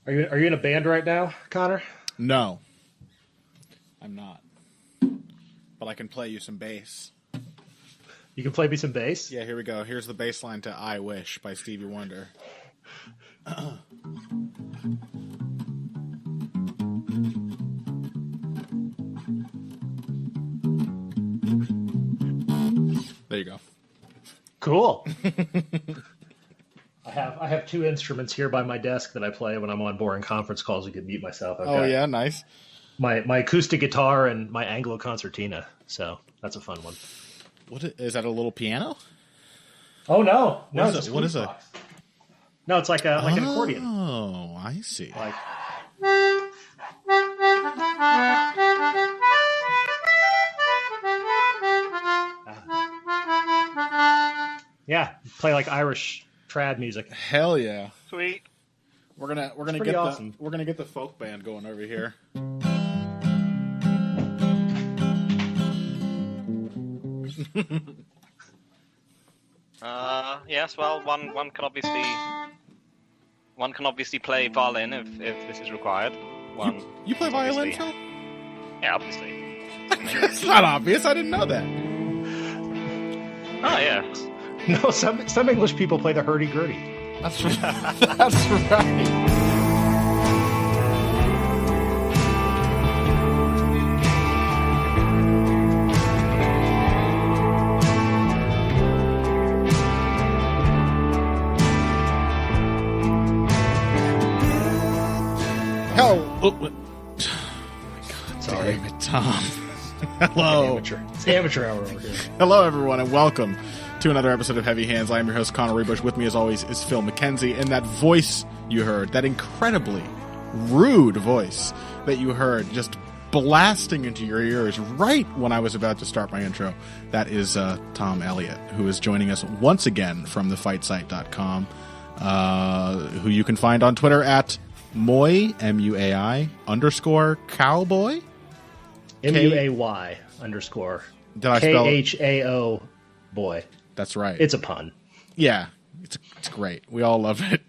Are you in a band right now, Connor? No, I'm not. But I can play you some bass. You can play me some bass? Yeah, here we go. Here's the bass line to I Wish by Stevie Wonder. There you go. Cool. I have two instruments here by my desk that I play when I'm on boring conference calls. I can mute myself. Yeah, nice. My acoustic guitar and my Anglo concertina. So that's a fun one. What is that? A little piano? Oh no, What it's is a it? What is squeeze it? box. No, it's like an accordion. Oh, I see. Like. Yeah, play like Irish trad music. Hell yeah! Sweet. We're gonna get awesome. we're gonna get the folk band going over here. Yes. Well, one can obviously play violin if this is required. You play violin, Phil? Yeah, obviously. It's not obvious. I didn't know that. Oh yeah. No, some English people play the hurdy-gurdy. That's right. That's right. Oh my God! Sorry. Damn it, Tom. Hello. It's amateur hour over here. Hello, everyone, and welcome to another episode of Heavy Hands. I am your host, Connor Rebush. With me, as always, is Phil McKenzie. And that voice you heard, that incredibly rude voice that you heard just blasting into your ears right when I was about to start my intro, that is Tom Elliott, who is joining us once again from thefightsite.com, who you can find on Twitter at Muay, M-U-A-I, _ cowboy? M-U-A-Y _ Did I spell it? K-H-A-O boy. That's right. It's a pun. Yeah, it's great. We all love it.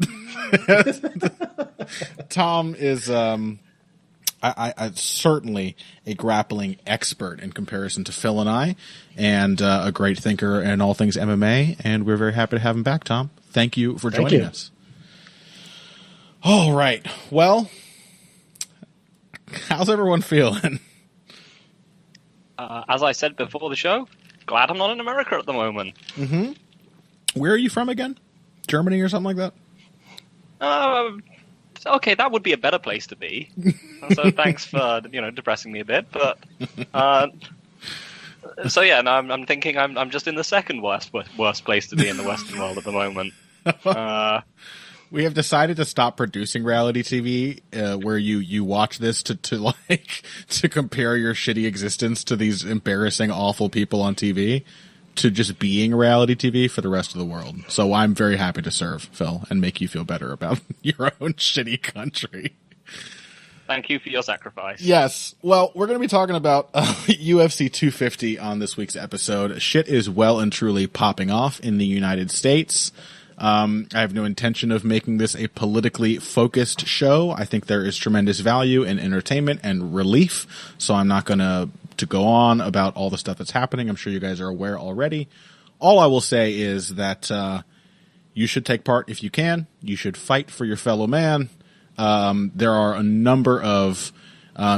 Tom is I certainly a grappling expert in comparison to Phil and I, and a great thinker in all things MMA, and we're very happy to have him back, Tom. Thank you for joining us. All right. Well, how's everyone feeling? As I said before the show, glad I'm not in America at the moment. Mm-hmm. Where are you from again? Germany or something like that? Okay, that would be a better place to be. So thanks for depressing me a bit, but so yeah, no, I'm thinking I'm just in the second worst place to be in the Western world at the moment. We have decided to stop producing reality TV, where you watch this to compare your shitty existence to these embarrassing, awful people on TV, to just being reality TV for the rest of the world. So I'm very happy to serve, Phil, and make you feel better about your own shitty country. Thank you for your sacrifice. Yes. Well, we're going to be talking about UFC 250 on this week's episode. Shit is well and truly popping off in the United States. I have no intention of making this a politically focused show. I think there is tremendous value in entertainment and relief, so I'm not going to go on about all the stuff that's happening. I'm sure you guys are aware already. All I will say is that you should take part if you can. You should fight for your fellow man. There are a number of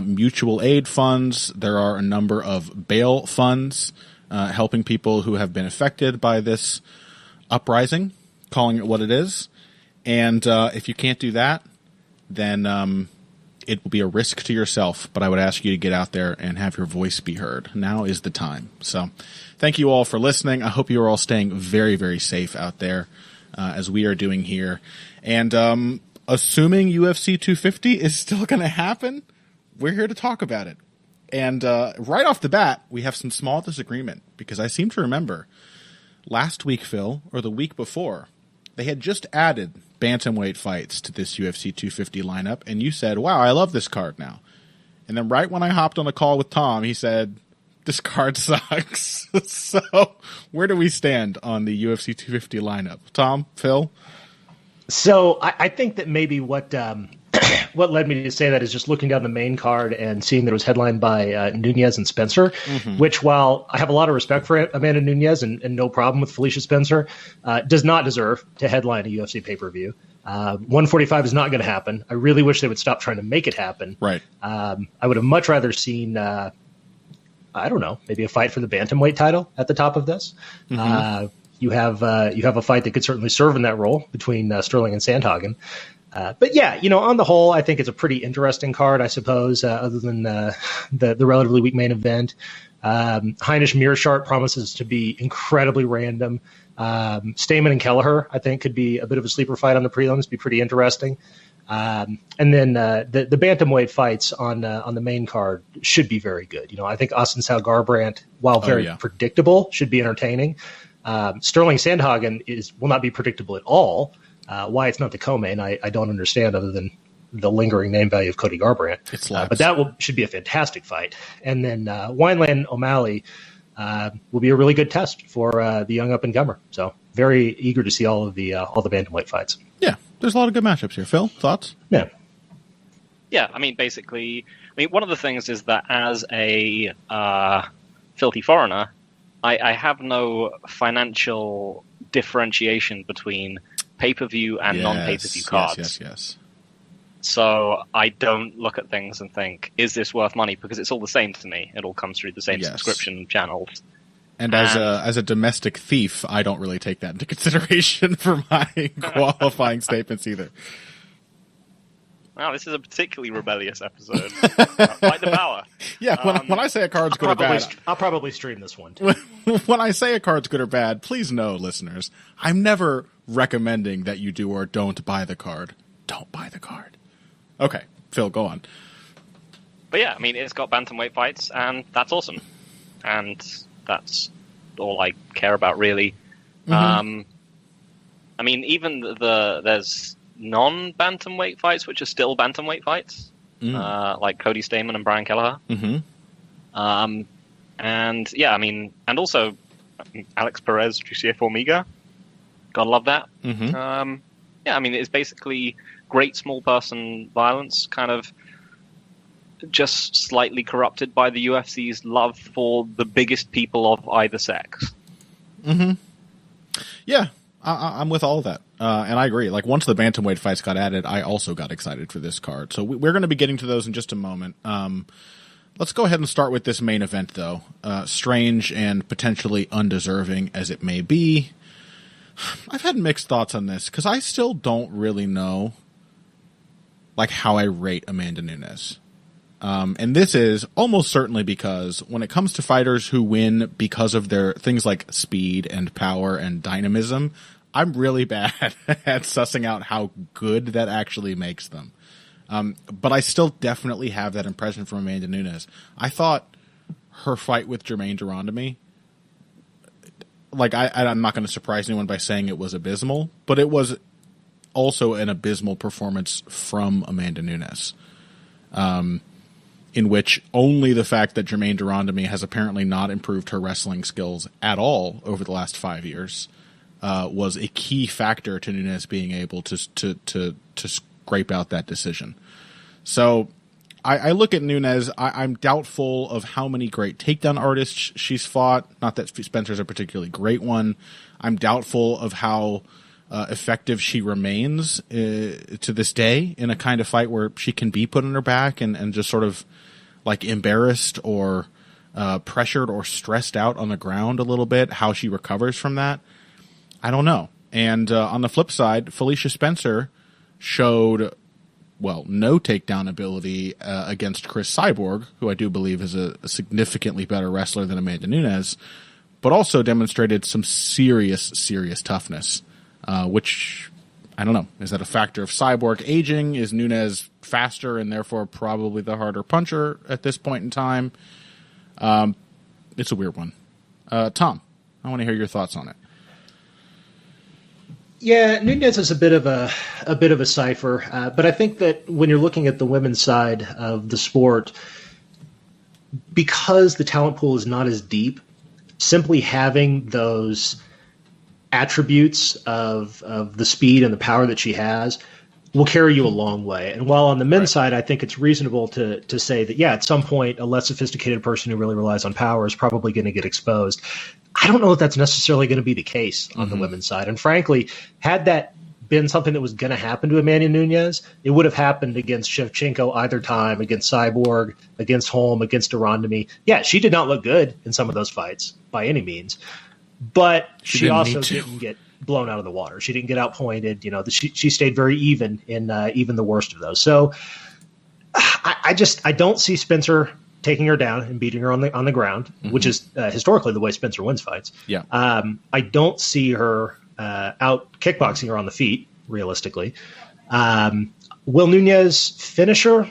mutual aid funds. There are a number of bail funds helping people who have been affected by this uprising, calling it what it is. And if you can't do that, then it will be a risk to yourself. But I would ask you to get out there and have your voice be heard. Now is the time. So thank you all for listening. I hope you are all staying very, very safe out there, as we are doing here. And assuming UFC 250 is still going to happen, we're here to talk about it. And right off the bat, we have some small disagreement, because I seem to remember last week, Phil, or the week before, they had just added bantamweight fights to this UFC 250 lineup, and you said, wow, I love this card now. And then right when I hopped on a call with Tom, he said, this card sucks. So where do we stand on the UFC 250 lineup? Tom, Phil? So I think that maybe what what led me to say that is just looking down the main card and seeing that it was headlined by Nunes and Spencer, which, while I have a lot of respect for Amanda Nunes and no problem with Felicia Spencer, does not deserve to headline a UFC pay-per-view. 145 is not going to happen. I really wish they would stop trying to make it happen. Right. I would have much rather seen, I don't know, maybe a fight for the bantamweight title at the top of this. You have a fight that could certainly serve in that role between Sterling and Sandhagen. But yeah, on the whole, I think it's a pretty interesting card, I suppose, other than the relatively weak main event. Heinisch Meerschaert promises to be incredibly random. Stamen and Kelleher, I think, could be a bit of a sleeper fight on the prelims, be pretty interesting. And then the bantamweight fights on the main card should be very good. I think Assuncao Garbrandt, while very predictable, should be entertaining. Sterling Sandhagen will not be predictable at all. Why it's not the co-main, I don't understand, other than the lingering name value of Cody Garbrandt. But that should be a fantastic fight. And then Wineland O'Malley will be a really good test for the young up-and-comer. So very eager to see all the bantamweight fights. Yeah, there's a lot of good matchups here. Phil, thoughts? Yeah. Yeah, basically, one of the things is that as a filthy foreigner, I have no financial differentiation between pay-per-view and non-pay-per-view cards. Yes. So I don't look at things and think, is this worth money? Because it's all the same to me. It all comes through the same subscription channels. And as a domestic thief, I don't really take that into consideration for my qualifying statements either. Wow, this is a particularly rebellious episode. Fight the power. Yeah, when I say a card's good or bad... I'll probably stream this one, too. When I say a card's good or bad, please know, listeners, I'm never recommending that you do or don't buy the card. Don't buy the card. Okay, Phil, go on. But yeah, it's got bantamweight fights, and that's awesome. And that's all I care about, really. Even there's non-bantamweight fights, which are still bantamweight fights, like Cody Stamen and Brian Kelleher. And yeah, and also Alex Perez, Jussier Formiga. Gotta love that. It's basically great small person violence, kind of just slightly corrupted by the UFC's love for the biggest people of either sex. Yeah, I'm with all of that. And I agree. Like, once the bantamweight fights got added, I also got excited for this card. So we're going to be getting to those in just a moment. Let's go ahead and start with this main event, though. Strange and potentially undeserving as it may be, I've had mixed thoughts on this because I still don't really know, how I rate Amanda Nunes. And this is almost certainly because when it comes to fighters who win because of their things like speed and power and dynamism, I'm really bad at sussing out how good that actually makes them. But I still definitely have that impression from Amanda Nunes. I thought her fight with Germaine de Randamie, I'm not going to surprise anyone by saying it was abysmal, but it was also an abysmal performance from Amanda Nunes. In which only the fact that Germaine de Randamie has apparently not improved her wrestling skills at all over the last 5 years was a key factor to Nunes being able to scrape out that decision. So I look at Nunes, I'm doubtful of how many great takedown artists she's fought. Not that Spencer's a particularly great one. I'm doubtful of how effective she remains to this day in a kind of fight where she can be put on her back and just sort of embarrassed or pressured or stressed out on the ground a little bit. How she recovers from that, I don't know. And on the flip side, Felicia Spencer showed, no takedown ability against Chris Cyborg, who I do believe is a significantly better wrestler than Amanda Nunes, but also demonstrated some serious toughness, which, I don't know, is that a factor of Cyborg aging? Is Nunes faster and therefore probably the harder puncher at this point in time? It's a weird one. Tom, I want to hear your thoughts on it. Yeah, Nunes is a bit of a cipher, but I think that when you're looking at the women's side of the sport, because the talent pool is not as deep, simply having those attributes of the speed and the power that she has will carry you a long way. And while on the men's side, I think it's reasonable to say that, yeah, at some point, a less sophisticated person who really relies on power is probably going to get exposed. I don't know if that's necessarily going to be the case on the women's side. And frankly, had that been something that was going to happen to Amanda Nunes, it would have happened against Shevchenko either time, against Cyborg, against Holm, against Durandamy. Yeah, she did not look good in some of those fights by any means, but she also didn't get blown out of the water. She didn't get outpointed. She stayed very even in even the worst of those. So I don't see Spencer taking her down and beating her on the ground, which is historically the way Spencer wins fights. Yeah. I don't see her out kickboxing her on the feet, realistically. Will Nunes finish her?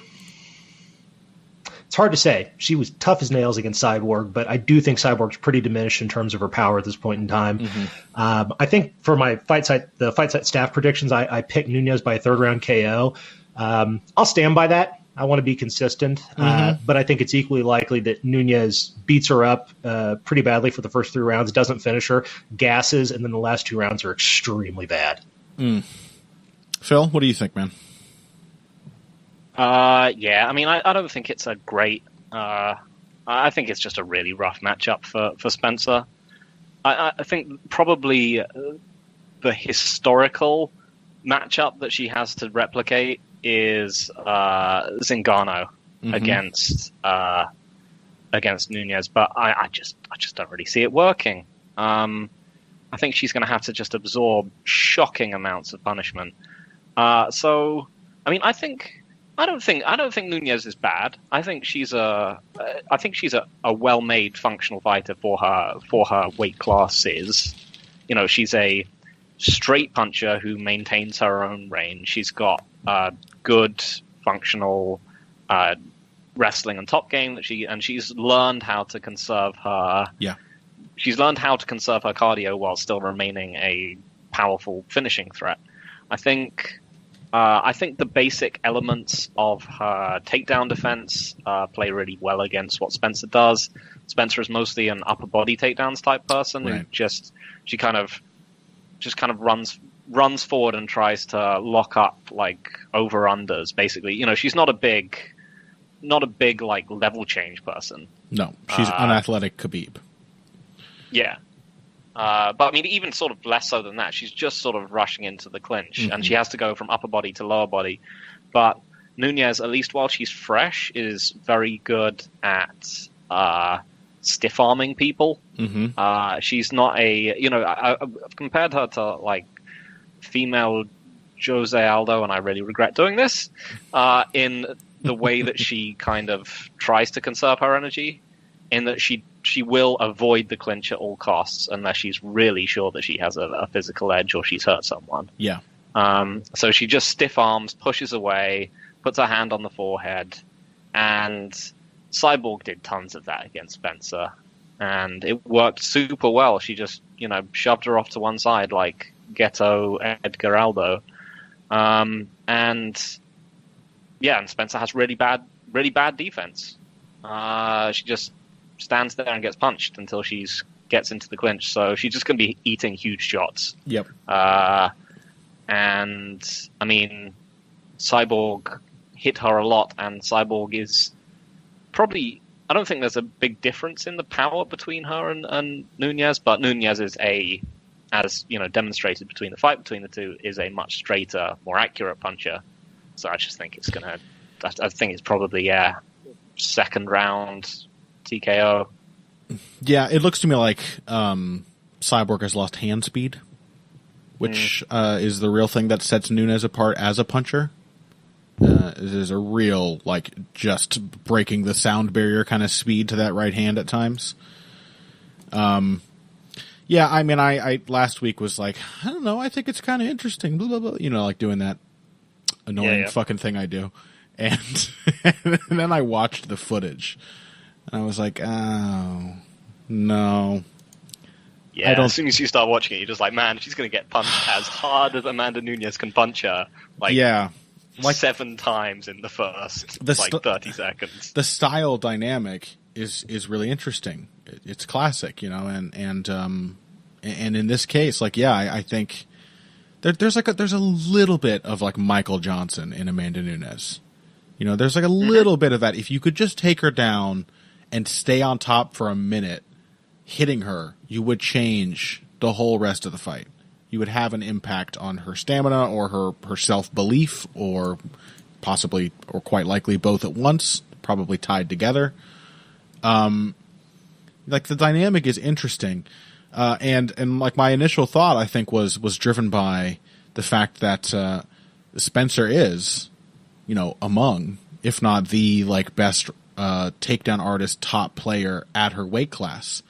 It's hard to say. She was tough as nails against Cyborg, but I do think Cyborg's pretty diminished in terms of her power at this point in time. I think for my the fight site staff predictions, I picked Nunes by a third round KO. I'll stand by that. I want to be consistent, but I think it's equally likely that Nunes beats her up pretty badly for the first 3 rounds, doesn't finish her, gasses, and then the last 2 rounds are extremely bad. Phil, what do you think, man? Yeah, I mean, I don't think it's a great. I think it's just a really rough matchup for Spencer. I think probably the historical matchup that she has to replicate is Zingano against Nunes, but I just don't really see it working. I think she's going to have to just absorb shocking amounts of punishment. So, I mean, I don't think Nunes is bad. I think she's a well-made functional fighter for her weight classes. She's a straight puncher who maintains her own range. She's got good functional wrestling and top game she's learned how to conserve her. Yeah. She's learned how to conserve her cardio while still remaining a powerful finishing threat. I think the basic elements of her takedown defense play really well against what Spencer does. Spencer is mostly an upper body takedowns type person who she kind of runs forward and tries to lock up like over unders. Basically, she's not a big like level change person. No, she's unathletic Khabib. Yeah. But I mean, even sort of less so than that. She's just sort of rushing into the clinch, and she has to go from upper body to lower body. But Nunes, at least while she's fresh, is very good at stiff arming people. She's not I've compared her to like female Jose Aldo, and I really regret doing this, in the way that she kind of tries to conserve her energy, in that she will avoid the clinch at all costs unless she's really sure that she has a physical edge or she's hurt someone. Yeah. So she just stiff arms, pushes away, puts her hand on the forehead, and Cyborg did tons of that against Spencer, and it worked super well. She just, shoved her off to one side like Ghetto Edgar Aldo. And Spencer has really bad defense. She just stands there and gets punched until she gets into the clinch. So she's just going to be eating huge shots. Yep. And I mean, Cyborg hit her a lot, and Cyborg is probably, I don't think there's a big difference in the power between her and Nunes, but Nunes is as demonstrated between the fight between the two, is a much straighter, more accurate puncher. So I just think I think it's probably, second round TKO. Yeah, it looks to me like Cyborg has lost hand speed, which is the real thing that sets Nunes apart as a puncher. It is a real, like, just breaking the sound barrier kind of speed to that right hand at times. Yeah, I mean, I last week was like, I don't know, I think it's kind of interesting, blah, blah, blah, like doing that annoying fucking thing I do. And, and then I watched the footage, and I was like, oh, no. Yeah, as soon as you start watching it, you're just like, man, she's going to get punched as hard as Amanda Nunes can punch her. Like 7 times in the first 30 seconds. The style dynamic is really interesting. It's classic, and in this case, I think there's a little bit of like Michael Johnson in Amanda Nunes. There's like a little bit of that. If you could just take her down and stay on top for a minute, hitting her, you would change the whole rest of the fight. You would have an impact on her stamina or her self-belief, or possibly, or quite likely, both at once, probably tied together. Like, the dynamic is interesting. And like, my initial thought, I think, was driven by the fact that Spencer is, among, if not the, like, best takedown artist, top player at her weight class.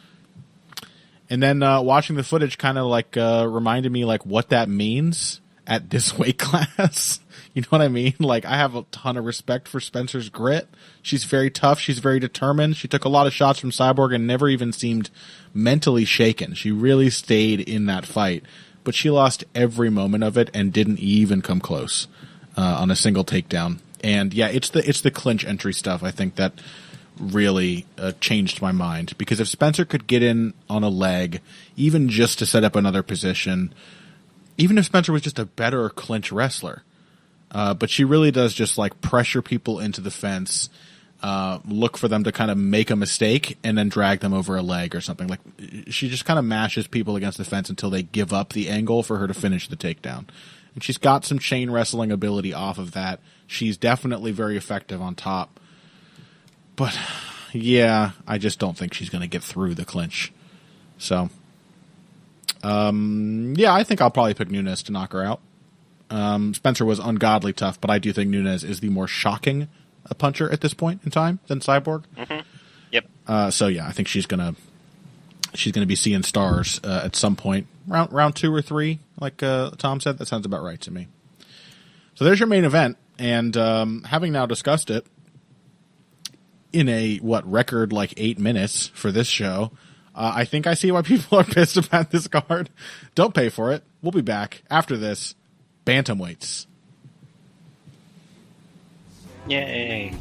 And then watching the footage kind of like reminded me like what that means at this weight class. You know what I mean? Like, I have a ton of respect for Spencer's grit. She's very tough. She's very determined. She took a lot of shots from Cyborg and never even seemed mentally shaken. She really stayed in that fight. But she lost every moment of it and didn't even come close on a single takedown. And yeah, it's the clinch entry stuff, I think, that really changed my mind, because if Spencer could get in on a leg, even just to set up another position, even if Spencer was just a better clinch wrestler, but she really does just like pressure people into the fence, look for them to kind of make a mistake and then drag them over a leg or something. Like, she just kind of mashes people against the fence until they give up the angle for her to finish the takedown. And she's got some chain wrestling ability off of that. She's definitely very effective on top. But, yeah, I just don't think she's going to get through the clinch. So, yeah, I think I'll probably pick Nunes to knock her out. Spencer was ungodly tough, but I do think Nunes is the more shocking puncher at this point in time than Cyborg. Mm-hmm. Yep. So, yeah, I think she's gonna be seeing stars at some point. Round 2 or 3, like Tom said. That sounds about right to me. So there's your main event, and having now discussed it, in a, record like 8 minutes for this show, I think I see why people are pissed about this card. Don't pay for it. We'll be back after this. Bantamweights. Yay.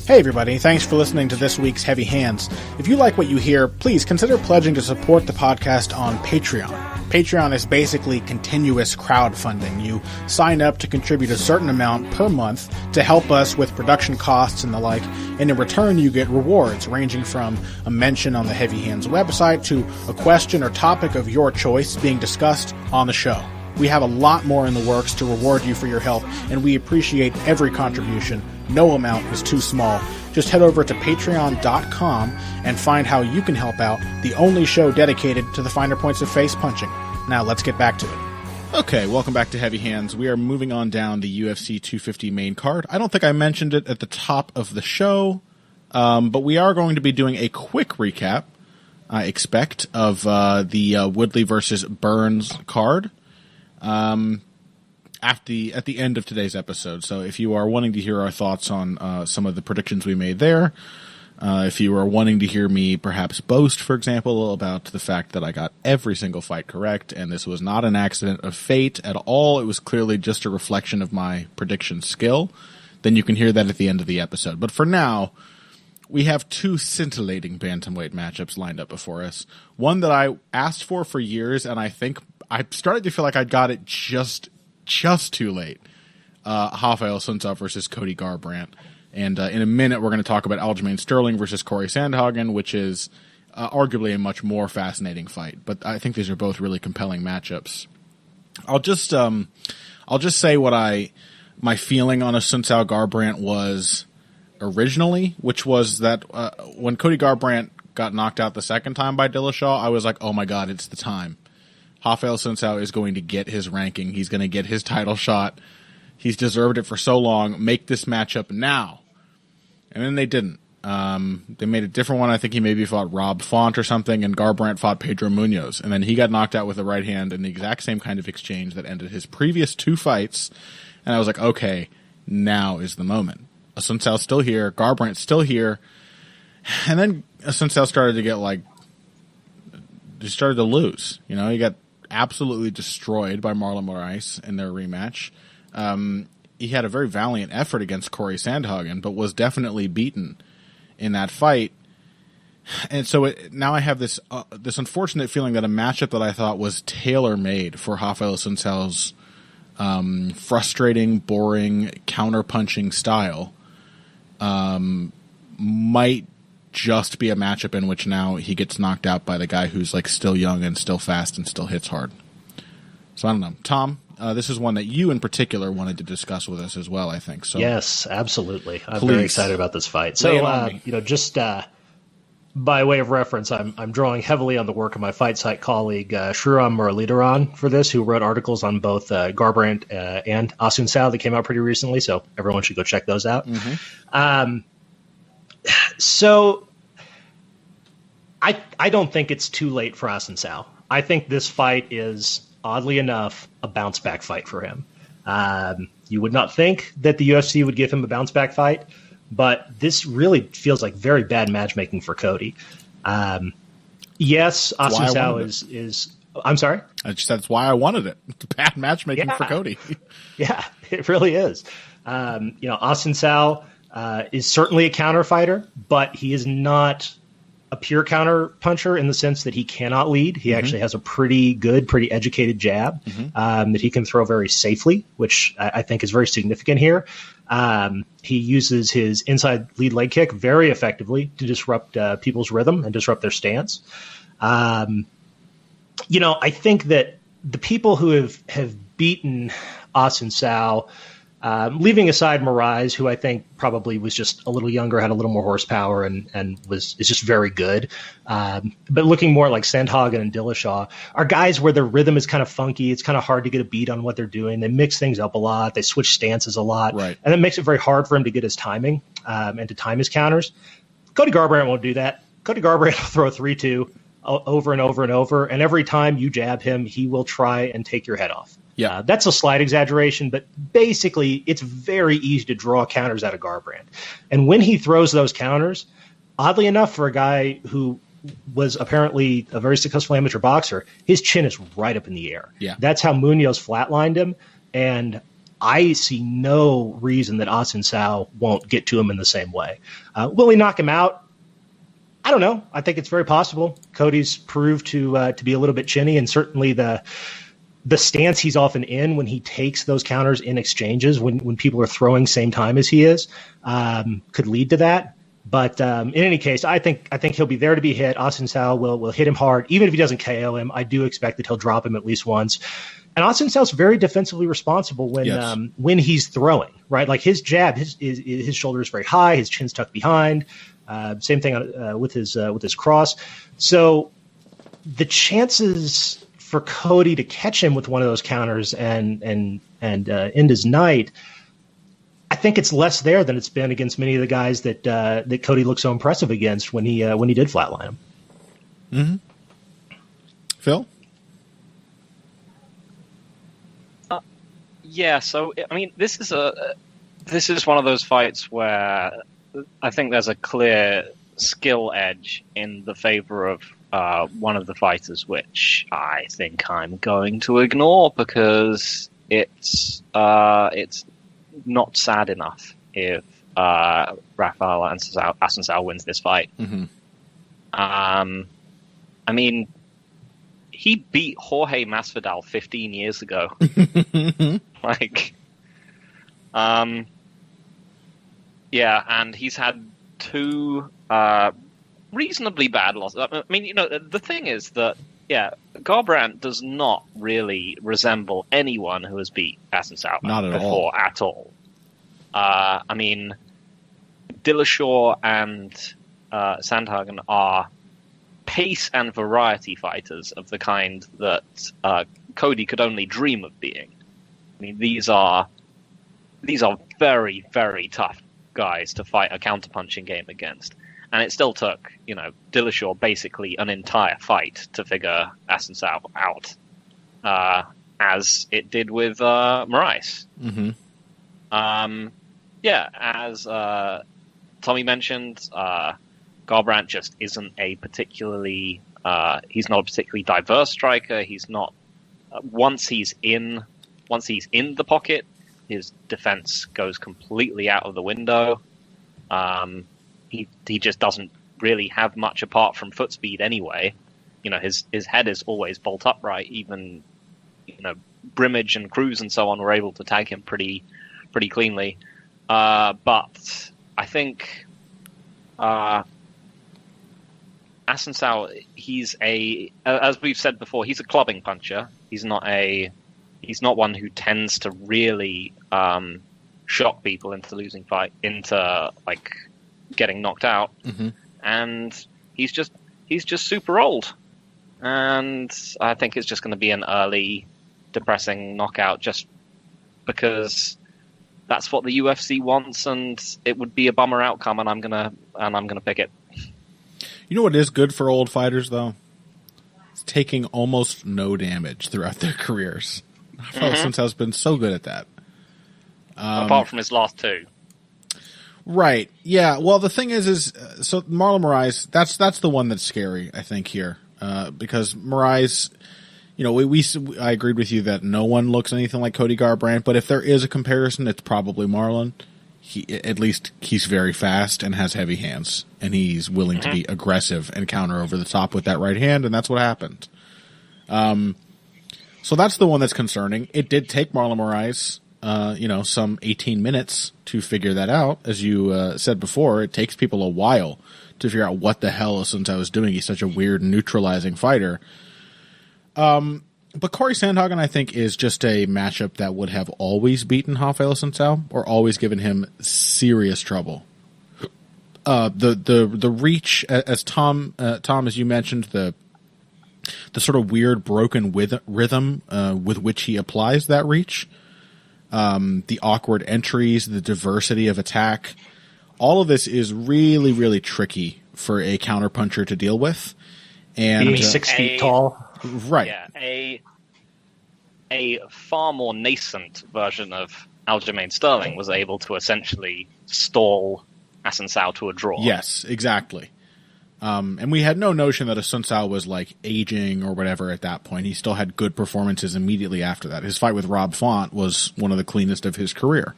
Hey everybody, thanks for listening to this week's Heavy Hands. If you like what you hear, please consider pledging to support the podcast on Patreon. Patreon is basically continuous crowdfunding. You sign up to contribute a certain amount per month to help us with production costs and the like, and in return you get rewards ranging from a mention on the Heavy Hands website to a question or topic of your choice being discussed on the show. We have a lot more in the works to reward you for your help, and we appreciate every contribution. No amount is too small. Just head over to patreon.com and find how you can help out, the only show dedicated to the finer points of face punching. Now let's get back to it. Okay, welcome back to Heavy Hands. We are moving on down the UFC 250 main card. I don't think I mentioned it at the top of the show, but we are going to be doing a quick recap, I expect, of the Woodley versus Burns card. At the end of today's episode. So if you are wanting to hear our thoughts on some of the predictions we made there, if you are wanting to hear me perhaps boast, for example, about the fact that I got every single fight correct and this was not an accident of fate at all, it was clearly just a reflection of my prediction skill, then you can hear that at the end of the episode. But for now, we have 2 scintillating bantamweight matchups lined up before us. One that I asked for years, and I think I started to feel like I got it just too late. Rafael Assuncao versus Cody Garbrandt. And in a minute, we're going to talk about Aljamain Sterling versus Corey Sandhagen, which is arguably a much more fascinating fight. But I think these are both really compelling matchups. I'll just say what my feeling on Assuncao Garbrandt was originally, which was that when Cody Garbrandt got knocked out the second time by Dillashaw, I was like, oh my god, it's the time. Rafael Assuncao is going to get his ranking. He's going to get his title shot. He's deserved it for so long. Make this matchup now. And then they didn't. They made a different one. I think he maybe fought Rob Font or something, and Garbrandt fought Pedro Munoz. And then he got knocked out with the right hand in the exact same kind of exchange that ended his previous 2 fights. And I was like, okay, now is the moment. Assuncao's still here. Garbrandt's still here. And then Assuncao started to get just started to lose. You know, he got absolutely destroyed by Marlon Moraes in their rematch. He had a very valiant effort against Corey Sandhagen, but was definitely beaten in that fight. And so now I have this this unfortunate feeling that a matchup that I thought was tailor-made for Rafael Assuncao's frustrating, boring, counter-punching style might just be a matchup in which now he gets knocked out by the guy who's like still young and still fast and still hits hard. So I don't know. Tom, this is one that you in particular wanted to discuss with us as well, I think. So yes, absolutely. I'm Please. very excited about this fight. So, just by way of reference, I'm drawing heavily on the work of my fight site colleague, Shriram Muralidharan, for this, who wrote articles on both Garbrandt and Assuncao that came out pretty recently, so everyone should go check those out. So I don't think it's too late for Assuncao. I think this fight is, oddly enough, a bounce-back fight for him. You would not think that the UFC would give him a bounce-back fight, but this really feels like very bad matchmaking for Cody. Yes, Assuncao is. I'm sorry? That's why I wanted it. Bad matchmaking for Cody. Yeah, it really is. Assuncao is certainly a counter fighter, but he is not a pure counter puncher in the sense that he cannot lead. He actually has a pretty good, pretty educated jab that he can throw very safely, which I think is very significant here. He uses his inside lead leg kick very effectively to disrupt people's rhythm and disrupt their stance. I think that the people who have beaten Assuncao, leaving aside Moraes, who I think probably was just a little younger, had a little more horsepower, and is just very good. But looking more like Sandhagen and Dillashaw are guys where their rhythm is kind of funky. It's kind of hard to get a beat on what they're doing. They mix things up a lot. They switch stances a lot. Right. And it makes it very hard for him to get his timing and to time his counters. Cody Garbrandt won't do that. Cody Garbrandt will throw a 3-2 over and over and over. And every time you jab him, he will try and take your head off. Yeah, that's a slight exaggeration, but basically it's very easy to draw counters out of Garbrandt. And when he throws those counters, oddly enough, for a guy who was apparently a very successful amateur boxer, his chin is right up in the air. Yeah. That's how Munoz flatlined him. And I see no reason that Assuncao won't get to him in the same way. Will he knock him out? I don't know. I think it's very possible. Cody's proved to be a little bit chinny, and certainly the stance he's often in when he takes those counters in exchanges, when people are throwing same time as he is, could lead to that. But in any case, I think he'll be there to be hit. Assuncao will hit him hard. Even if he doesn't KO him, I do expect that he'll drop him at least once. And Assuncao's very defensively responsible when he's throwing, right? Like his jab, his shoulder is very high, his chin's tucked behind. Same thing with his cross. So the chances for Cody to catch him with one of those counters and end his night, I think it's less there than it's been against many of the guys that Cody looked so impressive against when he did flatline him. Phil? Yeah. So I mean, this is one of those fights where I think there's a clear skill edge in the favor of one of the fighters, which I think I'm going to ignore because it's not sad enough if Rafael Assuncao wins this fight. I mean, he beat Jorge Masvidal 15 years ago. Yeah, and he's had two reasonably bad losses. I mean, the thing is that, Garbrandt does not really resemble anyone who has beat Assuncao before at all. I mean, Dillashaw and Sandhagen are pace and variety fighters of the kind that Cody could only dream of being. I mean, these are very, very tough guys to fight a counterpunching game against. And it still took, Dillashaw basically an entire fight to figure Assuncao out, as it did with Moraes. As Tommy mentioned, Garbrandt just isn't a particularly he's not a particularly diverse striker. He's not once he's in the pocket, his defense goes completely out of the window. He just doesn't really have much apart from foot speed anyway. You know, his head is always bolt upright. Even, you know, Brimage and Cruz and so on were able to tag him pretty cleanly. But I think Assuncao, he's as we've said before, he's a clubbing puncher. He's not one who tends to really shock people into losing fight, into like getting knocked out. Mm-hmm. And he's just super old. And I think it's just going to be an early, depressing knockout, just because that's what the UFC wants, and it would be a bummer outcome. And I'm gonna pick it. You know what is good for old fighters, though? It's taking almost no damage throughout their careers. I felt Assuncao's been so good at that. Apart from his last two. Right. Yeah. Well, the thing is so Marlon Moraes, that's the one that's scary, I think, here. Because Moraes, you know, I agreed with you that no one looks anything like Cody Garbrandt, but if there is a comparison, it's probably Marlon. At least he's very fast and has heavy hands, and he's willing to be aggressive and counter over the top with that right hand, and that's what happened. So that's the one that's concerning. It did take Marlon Moraes, some 18 minutes to figure that out. As you said before, it takes people a while to figure out what the hell Assuncao is doing. He's such a weird, neutralizing fighter. But Corey Sandhagen, I think, is just a matchup that would have always beaten Rafael Assuncao or always given him serious trouble. The reach, as Tom, as you mentioned, the sort of weird broken rhythm with which he applies that reach, the awkward entries, the diversity of attack, all of this is really, really tricky for a counterpuncher to deal with. And being 6 feet tall. Right. Yeah, a far more nascent version of Aljamain Sterling was able to essentially stall Assuncao to a draw. Yes, exactly. And we had no notion that Assuncao was like aging or whatever at that point. He still had good performances immediately after that. His fight with Rob Font was one of the cleanest of his career.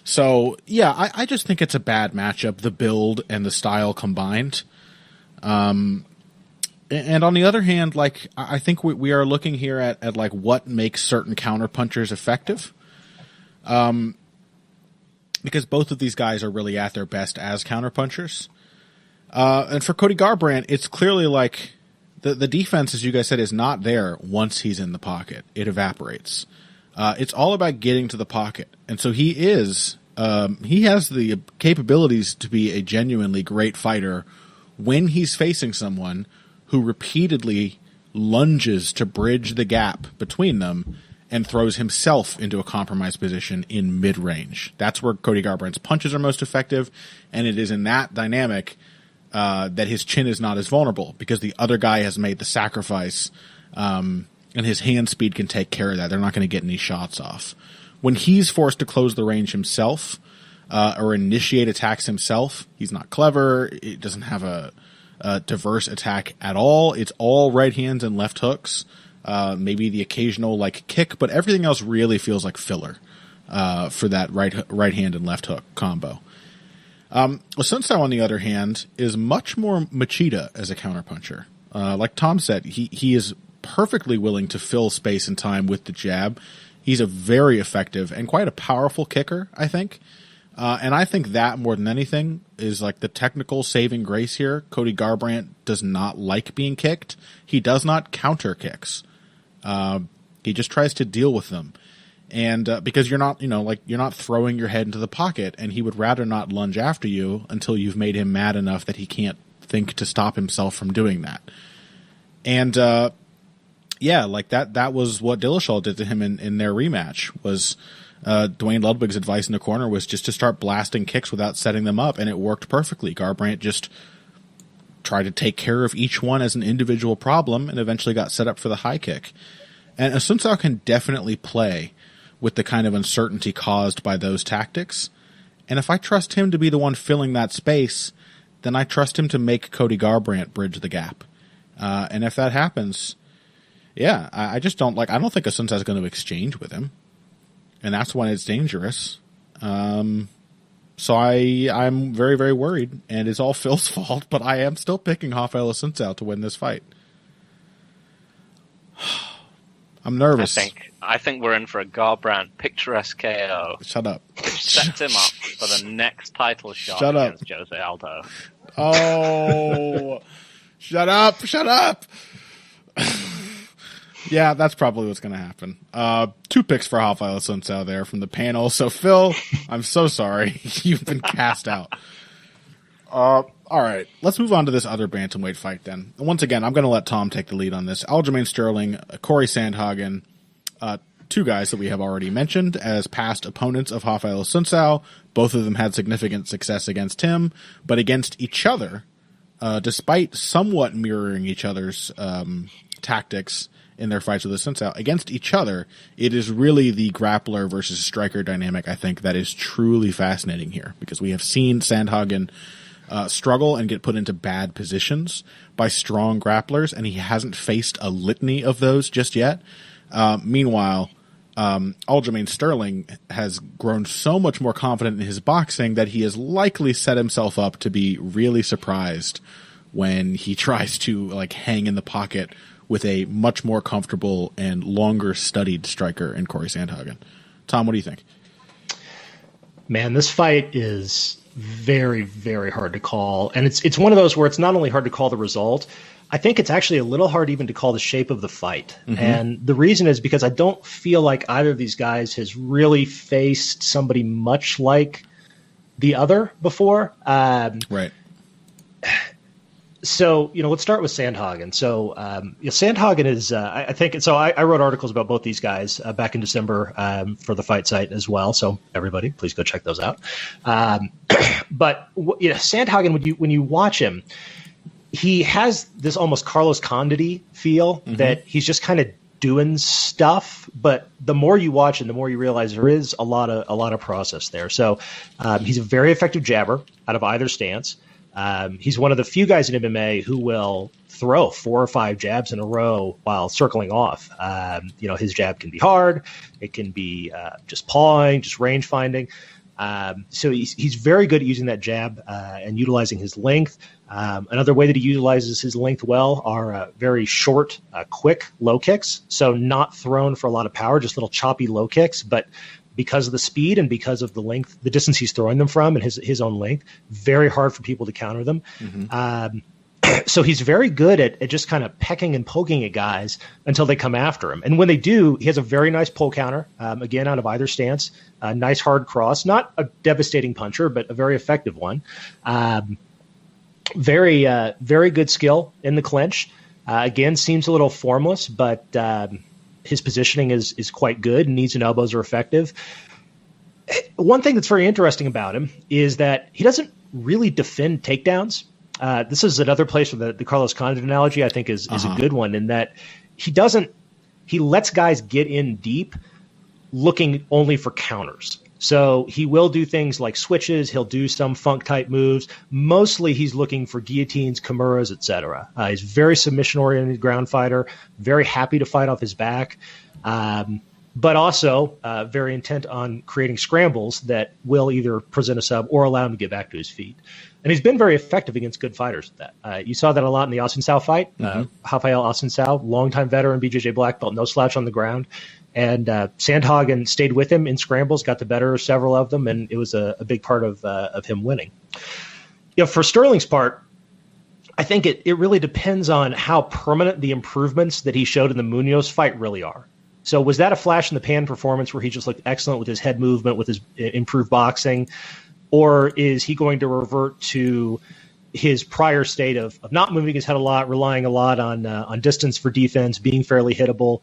So yeah, I just think it's a bad matchup, the build and the style combined. And on the other hand, like, I think we are looking here at like what makes certain counterpunchers effective. Because both of these guys are really at their best as counterpunchers. And for Cody Garbrandt, it's clearly like the defense, as you guys said, is not there once he's in the pocket. It evaporates. It's all about getting to the pocket. And so he has the capabilities to be a genuinely great fighter when he's facing someone who repeatedly lunges to bridge the gap between them and throws himself into a compromised position in mid-range. That's where Cody Garbrandt's punches are most effective, and it is in that dynamic that his chin is not as vulnerable, because the other guy has made the sacrifice, and his hand speed can take care of that. They're not going to get any shots off. When he's forced to close the range himself, or initiate attacks himself, he's not clever. It doesn't have a diverse attack at all. It's all right hands and left hooks, maybe the occasional like kick, but everything else really feels like filler for that right hand and left hook combo. Assuncao, on the other hand, is much more Machida as a counterpuncher. Like Tom said, he is perfectly willing to fill space and time with the jab. He's a very effective and quite a powerful kicker, I think. And I think that more than anything is like the technical saving grace here. Cody Garbrandt does not like being kicked. He does not counter kicks. He just tries to deal with them. And because you're not throwing your head into the pocket, and he would rather not lunge after you until you've made him mad enough that he can't think to stop himself from doing that. And like that was what Dillashaw did to him in their rematch. Was Dwayne Ludwig's advice in the corner was just to start blasting kicks without setting them up, and it worked perfectly. Garbrandt just tried to take care of each one as an individual problem and eventually got set up for the high kick. And Assuncao can definitely play with the kind of uncertainty caused by those tactics. And if I trust him to be the one filling that space, then I trust him to make Cody Garbrandt bridge the gap. And if that happens, yeah, I don't think Assuncao is going to exchange with him. And that's when it's dangerous. So I'm very, very worried, and it's all Phil's fault, but I am still picking Rafael Assuncao to win this fight. I'm nervous. I think we're in for a Garbrandt picturesque KO. Shut up. Which sets him up for the next title shot Shut against up. Jose Aldo. Oh, shut up. Yeah, that's probably what's going to happen. 2 picks for Rafael Assuncao there from the panel. So, Phil, I'm so sorry. You've been cast out. All right, let's move on to this other bantamweight fight then. Once again, I'm going to let Tom take the lead on this. Aljamain Sterling, Corey Sandhagen, 2 guys that we have already mentioned as past opponents of Rafael Assuncao. Both of them had significant success against him, but against each other, despite somewhat mirroring each other's tactics in their fights with Assuncao, against each other, it is really the grappler versus striker dynamic, I think, that is truly fascinating here, because we have seen Sandhagen struggle and get put into bad positions by strong grapplers, and he hasn't faced a litany of those just yet. Meanwhile, Aljamain Sterling has grown so much more confident in his boxing that he has likely set himself up to be really surprised when he tries to hang in the pocket with a much more comfortable and longer studied striker in Corey Sandhagen. Tom, what do you think? Man, this fight is very, very hard to call. And it's one of those where it's not only hard to call the result, I think it's actually a little hard even to call the shape of the fight. Mm-hmm. And the reason is because I don't feel like either of these guys has really faced somebody much like the other before. Right. So, let's start with Sandhagen. So, Sandhagen is, I think, so I wrote articles about both these guys back in December for the fight site as well. So, everybody, please go check those out. But, Sandhagen, when you watch him, he has this almost Carlos Condit feel that he's just kind of doing stuff. But the more you watch and the more you realize there is a lot of process there. So, he's a very effective jabber out of either stance. He's one of the few guys in MMA who will throw 4 or 5 jabs in a row while circling off. His jab can be hard. It can be just pawing, just range finding. So he's very good at using that jab and utilizing his length. Another way that he utilizes his length well are very short, quick low kicks. So not thrown for a lot of power, just little choppy low kicks, but because of the speed and because of the length, the distance he's throwing them from and his own length, very hard for people to counter them. So he's very good at just kind of pecking and poking at guys until they come after him. And when they do, he has a very nice pull counter, again, out of either stance, a nice hard cross, not a devastating puncher, but a very effective one. Very good skill in the clinch. Again, seems a little formless, but his positioning is quite good. Knees and elbows are effective. One thing that's very interesting about him is that he doesn't really defend takedowns. This is another place where the Carlos Condit analogy I think is a good one, in that he lets guys get in deep looking only for counters. So he will do things like switches. He'll do some funk type moves. Mostly he's looking for guillotines, kimuras, etc. He's very submission oriented ground fighter, very happy to fight off his back, but also very intent on creating scrambles that will either present a sub or allow him to get back to his feet. And he's been very effective against good fighters at that. You saw that a lot in the Assuncao fight. Rafael Assuncao, longtime veteran, BJJ black belt, no slouch on the ground. And Sandhagen stayed with him in scrambles, got the better of several of them, and it was a big part of him winning. For Sterling's part, I think it really depends on how permanent the improvements that he showed in the Munoz fight really are. So was that a flash in the pan performance where he just looked excellent with his head movement, with his improved boxing? Or is he going to revert to his prior state of not moving his head a lot, relying a lot on distance for defense, being fairly hittable?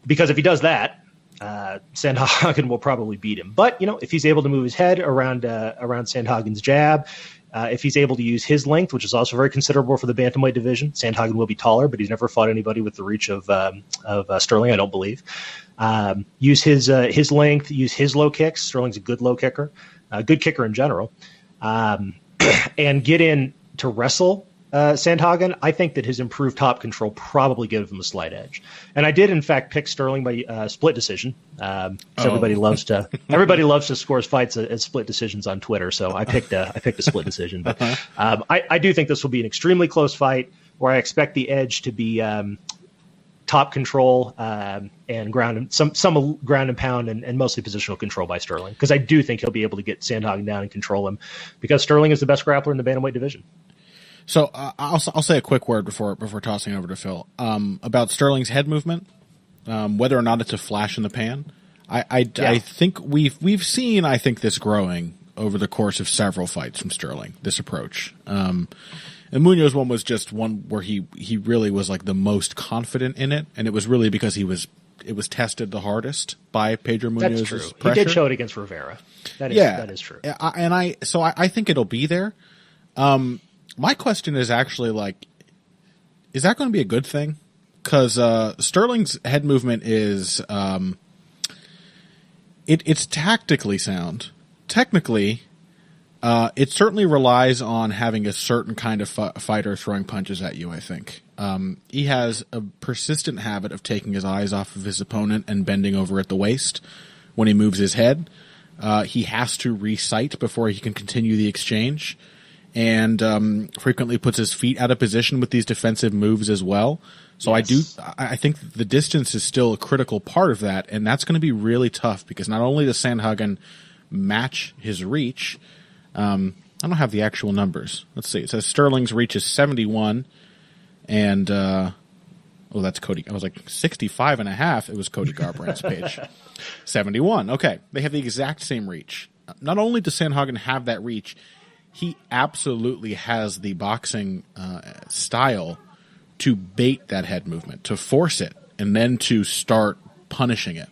Because if he does that, Sandhagen will probably beat him. But, if he's able to move his head around Sandhagen's jab, if he's able to use his length, which is also very considerable for the bantamweight division, Sandhagen will be taller, but he's never fought anybody with the reach of Sterling, I don't believe. Use his length, use his low kicks. Sterling's a good low kicker, a good kicker in general, and get in to wrestle Sandhagen, I think that his improved top control probably gives him a slight edge. And I did, in fact, pick Sterling by split decision. Everybody loves to score fights at split decisions on Twitter, so I picked a split decision. But I do think this will be an extremely close fight, where I expect the edge to be top control and some ground and pound and mostly positional control by Sterling, because I do think he'll be able to get Sandhagen down and control him, because Sterling is the best grappler in the bantamweight division. So I'll say a quick word before tossing over to Phil about Sterling's head movement, whether or not it's a flash in the pan. I think we've seen this growing over the course of several fights from Sterling, this approach. And Munoz one was just one where he really was like the most confident in it, and it was really because it was tested the hardest by Pedro Munoz's pressure. That's true. He did show it against Rivera. That is true. I think it'll be there. My question is actually, like, is that going to be a good thing? Because Sterling's head movement is it's tactically sound. Technically, it certainly relies on having a certain kind of fighter throwing punches at you, I think. He has a persistent habit of taking his eyes off of his opponent and bending over at the waist when he moves his head. He has to re-sight before he can continue the exchange, and frequently puts his feet out of position with these defensive moves as well. So yes. I think the distance is still a critical part of that, and that's going to be really tough, because not only does Sandhagen match his reach, I don't have the actual numbers. Let's see. It says Sterling's reach is 71, and that's Cody. I was like 65.5. It was Cody Garbrandt's page. 71. Okay, they have the exact same reach. Not only does Sandhagen have that reach, he absolutely has the boxing style to bait that head movement, to force it, and then to start punishing it.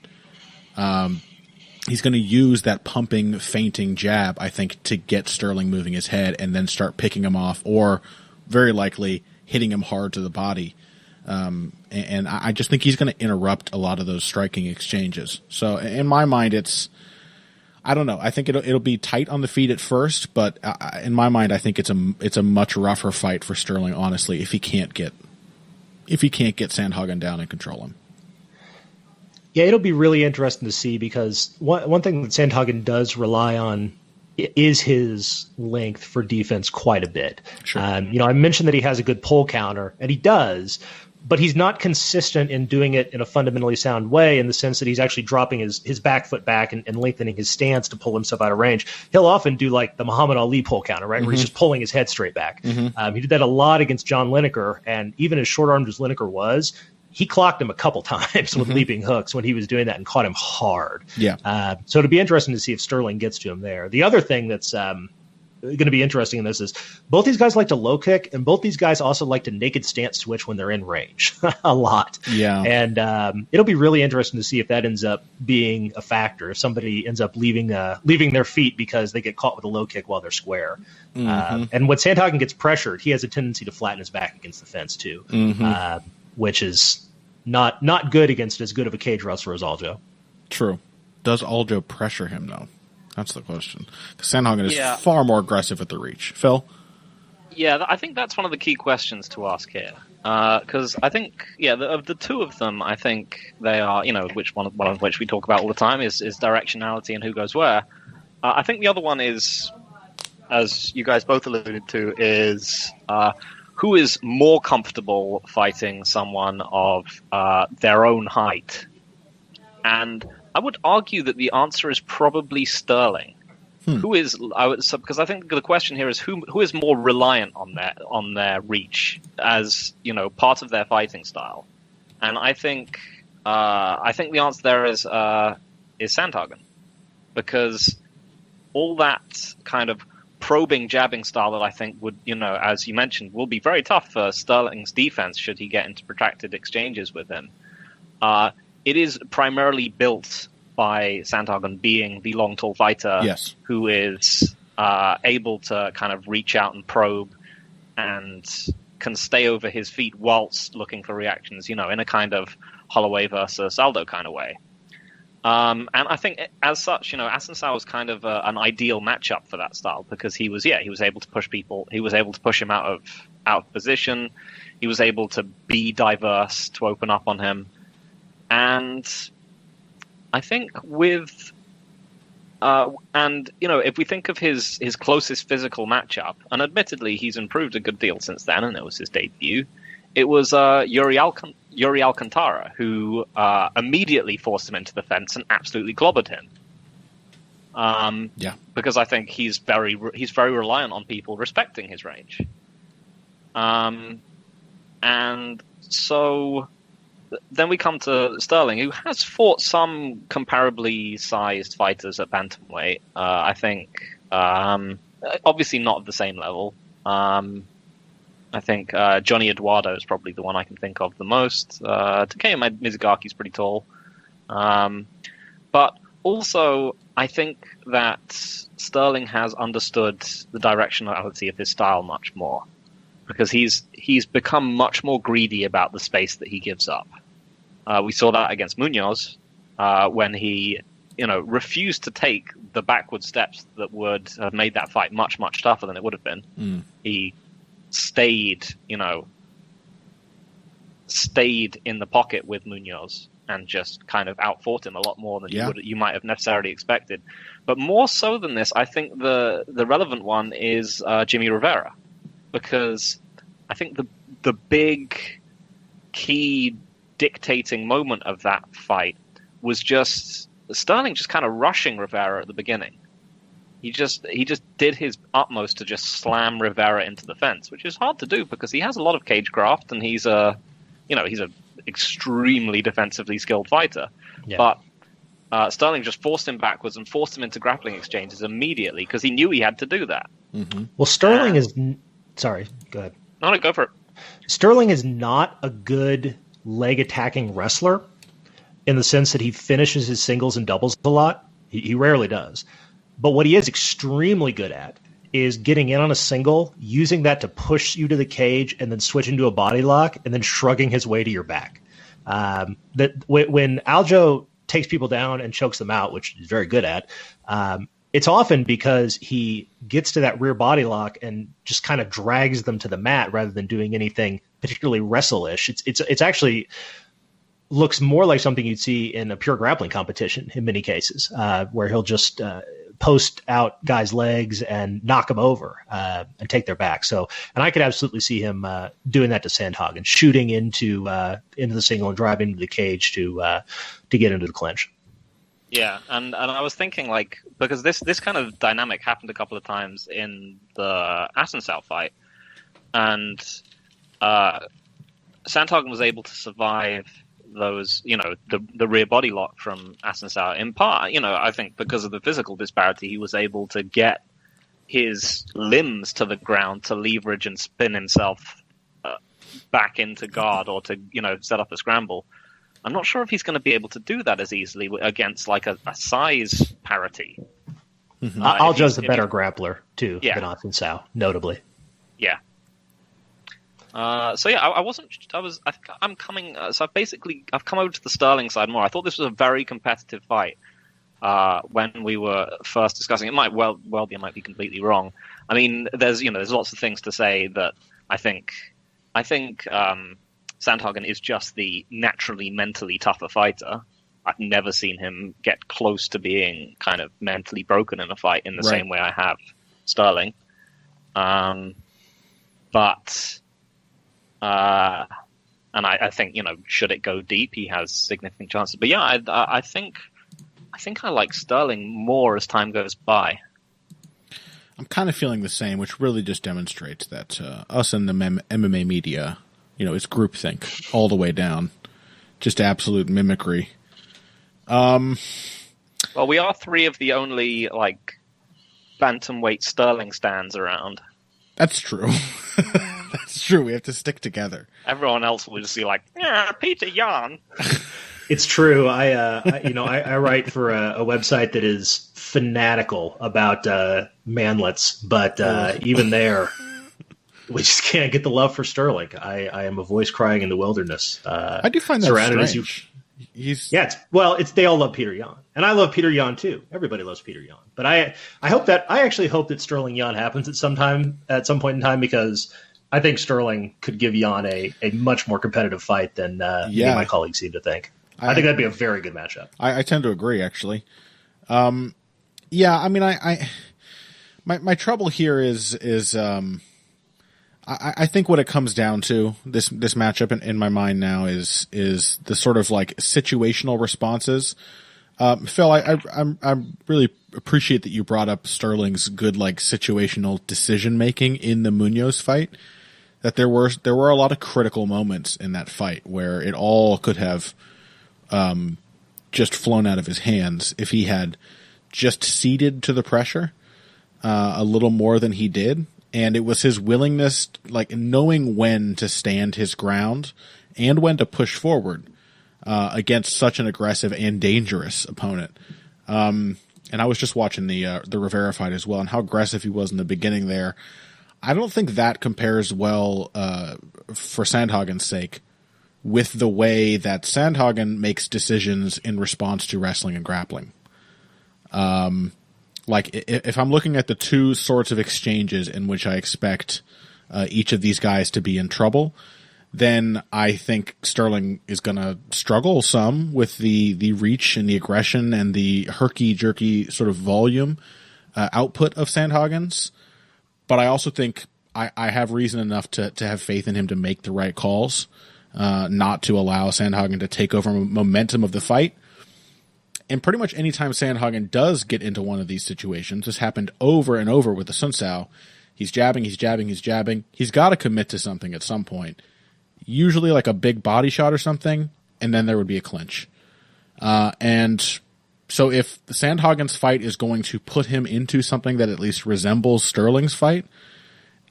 He's going to use that pumping, feinting jab, I think, to get Sterling moving his head and then start picking him off, or very likely hitting him hard to the body. And I just think he's going to interrupt a lot of those striking exchanges. So in my mind, I don't know. I think it'll be tight on the feet at first, but in my mind, I think it's a much rougher fight for Sterling, honestly, if he can't get Sandhagen down and control him. Yeah, it'll be really interesting to see, because one thing that Sandhagen does rely on is his length for defense quite a bit. Sure. I mentioned that he has a good pull counter, and he does, but he's not consistent in doing it in a fundamentally sound way, in the sense that he's actually dropping his back foot back and lengthening his stance to pull himself out of range. He'll often do like the Muhammad Ali pull counter, right, where he's just pulling his head straight back. He did that a lot against John Lineker, and even as short-armed as Lineker was, he clocked him a couple times with leaping hooks when he was doing that, and caught him hard. Yeah. So it'll be interesting to see if Sterling gets to him there. The other thing that's going to be interesting in this is both these guys like to low kick, and both these guys also like to naked stance switch when they're in range a lot. Yeah. And it'll be really interesting to see if that ends up being a factor, if somebody ends up leaving their feet because they get caught with a low kick while they're square. And when Sandhagen gets pressured, he has a tendency to flatten his back against the fence too. Which is not good against as good of a cage wrestler as Aljo. True. Does Aljo pressure him, though? That's the question. Because Sandhagen is far more aggressive at the reach. Phil? Yeah, I think that's one of the key questions to ask here. Because I think, of the two of them, I think they are, one of which we talk about all the time is directionality and who goes where. I think the other one is, as you guys both alluded to, is who is more comfortable fighting someone of their own height? And I would argue that the answer is probably Sterling. Who is? Because I think the question here is who is more reliant on their reach as part of their fighting style. And I think the answer there is Sandhagen, because all that kind of probing, jabbing style that I think would, as you mentioned, will be very tough for Sterling's defense should he get into protracted exchanges with him. It is primarily built by Sandhagen being the long, tall fighter who is able to kind of reach out and probe and can stay over his feet whilst looking for reactions, in a kind of Holloway versus Aldo kind of way. And I think, as such, Assuncao was kind of an ideal matchup for that style because he was able to push people. He was able to push him out of position. He was able to be diverse to open up on him. And I think if we think of his closest physical matchup, and admittedly he's improved a good deal since then, and it was his debut, it was Yuri Alcantara, who immediately forced him into the fence and absolutely clobbered him. Because I think he's very reliant on people respecting his range. And so then we come to Sterling, who has fought some comparably sized fighters at bantamweight. I think, obviously not at the same level. I think Johnny Eduardo is probably the one I can think of the most. Takeya Mizugaki is pretty tall. But also, I think that Sterling has understood the directionality of his style much more. Because he's become much more greedy about the space that he gives up. We saw that against Munoz when he, refused to take the backward steps that would have made that fight much, much tougher than it would have been. He stayed in the pocket with Munoz and just kind of outfought him a lot more than you might have necessarily expected. But more so than this, I think the relevant one is Jimmy Rivera, because I think the big key dictating moment of that fight was just Sterling just kind of rushing Rivera at the beginning. He just did his utmost to just slam Rivera into the fence, which is hard to do because he has a lot of cage craft and he's a extremely defensively skilled fighter. Yeah. But Sterling just forced him backwards and forced him into grappling exchanges immediately because he knew he had to do that. Mm-hmm. Well, Sterling is... Sorry, go ahead. No, go for it. Sterling is not a good leg attacking wrestler in the sense that he finishes his singles and doubles a lot. He rarely does. But what he is extremely good at is getting in on a single, using that to push you to the cage, and then switching to a body lock, and then shrugging his way to your back. When Aljo takes people down and chokes them out, which he's very good at, it's often because he gets to that rear body lock and just kind of drags them to the mat rather than doing anything particularly wrestle-ish. It's actually looks more like something you'd see in a pure grappling competition in many cases, where he'll just post out guys' legs and knock them over and take their back. So, and I could absolutely see him doing that to Sandhagen, shooting into the single and driving into the cage to get into the clinch. Yeah, and I was thinking, because this kind of dynamic happened a couple of times in the Assuncao fight, and Sandhagen was able to survive those, the rear body lock from Assuncao. In part, I think because of the physical disparity, he was able to get his limbs to the ground to leverage and spin himself back into guard or to, set up a scramble. I'm not sure if he's going to be able to do that as easily against a size parity. Mm-hmm. Aljo's the better grappler too than Assuncao, notably. Yeah. So I've come over to the Sterling side more. I thought this was a very competitive fight when we were first discussing. It might well be, I might be completely wrong. I mean, there's lots of things to say that I think Sandhagen is just the naturally mentally tougher fighter. I've never seen him get close to being kind of mentally broken in a fight in the same way I have Sterling. And I think, should it go deep, he has significant chances. But yeah, I think I like Sterling more as time goes by. I'm kind of feeling the same, which really just demonstrates that us in the MMA media, it's groupthink all the way down, just absolute mimicry. Well, we are three of the only bantamweight Sterling stands around. That's true. That's true. We have to stick together. Everyone else will just be like, "Yeah, Peter Yan." It's true. I write for a website that is fanatical about manlets, but even there, we just can't get the love for Sterling. I am a voice crying in the wilderness. I do find that strange. they all love Peter Yan, and I love Peter Yan too. Everybody loves Peter Yan, but I actually hope that Sterling Yan happens at some point in time, because I think Sterling could give Yan a much more competitive fight than my colleagues seem to think. I think that'd be a very good matchup. I tend to agree, actually. I mean, my trouble here is I think what it comes down to, this matchup in my mind now is the sort of like situational responses. Phil, I really appreciate that you brought up Sterling's good like situational decision making in the Munoz fight. That there were a lot of critical moments in that fight where it all could have just flown out of his hands if he had just ceded to the pressure a little more than he did. And it was his willingness, like knowing when to stand his ground and when to push forward against such an aggressive and dangerous opponent. And I was just watching the Rivera fight as well, and how aggressive he was in the beginning there. I don't think that compares well for Sandhagen's sake with the way that Sandhagen makes decisions in response to wrestling and grappling. Like if I'm looking at the two sorts of exchanges in which I expect each of these guys to be in trouble, then I think Sterling is going to struggle some with the reach and the aggression and the herky-jerky sort of volume output of Sandhagen's. But I also think I have reason enough to have faith in him to make the right calls, not to allow Sandhagen to take over momentum of the fight. And pretty much any time Sandhagen does get into one of these situations, this happened over and over with the Assuncao, he's jabbing. He's got to commit to something at some point, usually like a big body shot or something, and then there would be a clinch. And so if the Sandhagen's fight is going to put him into something that at least resembles Sterling's fight,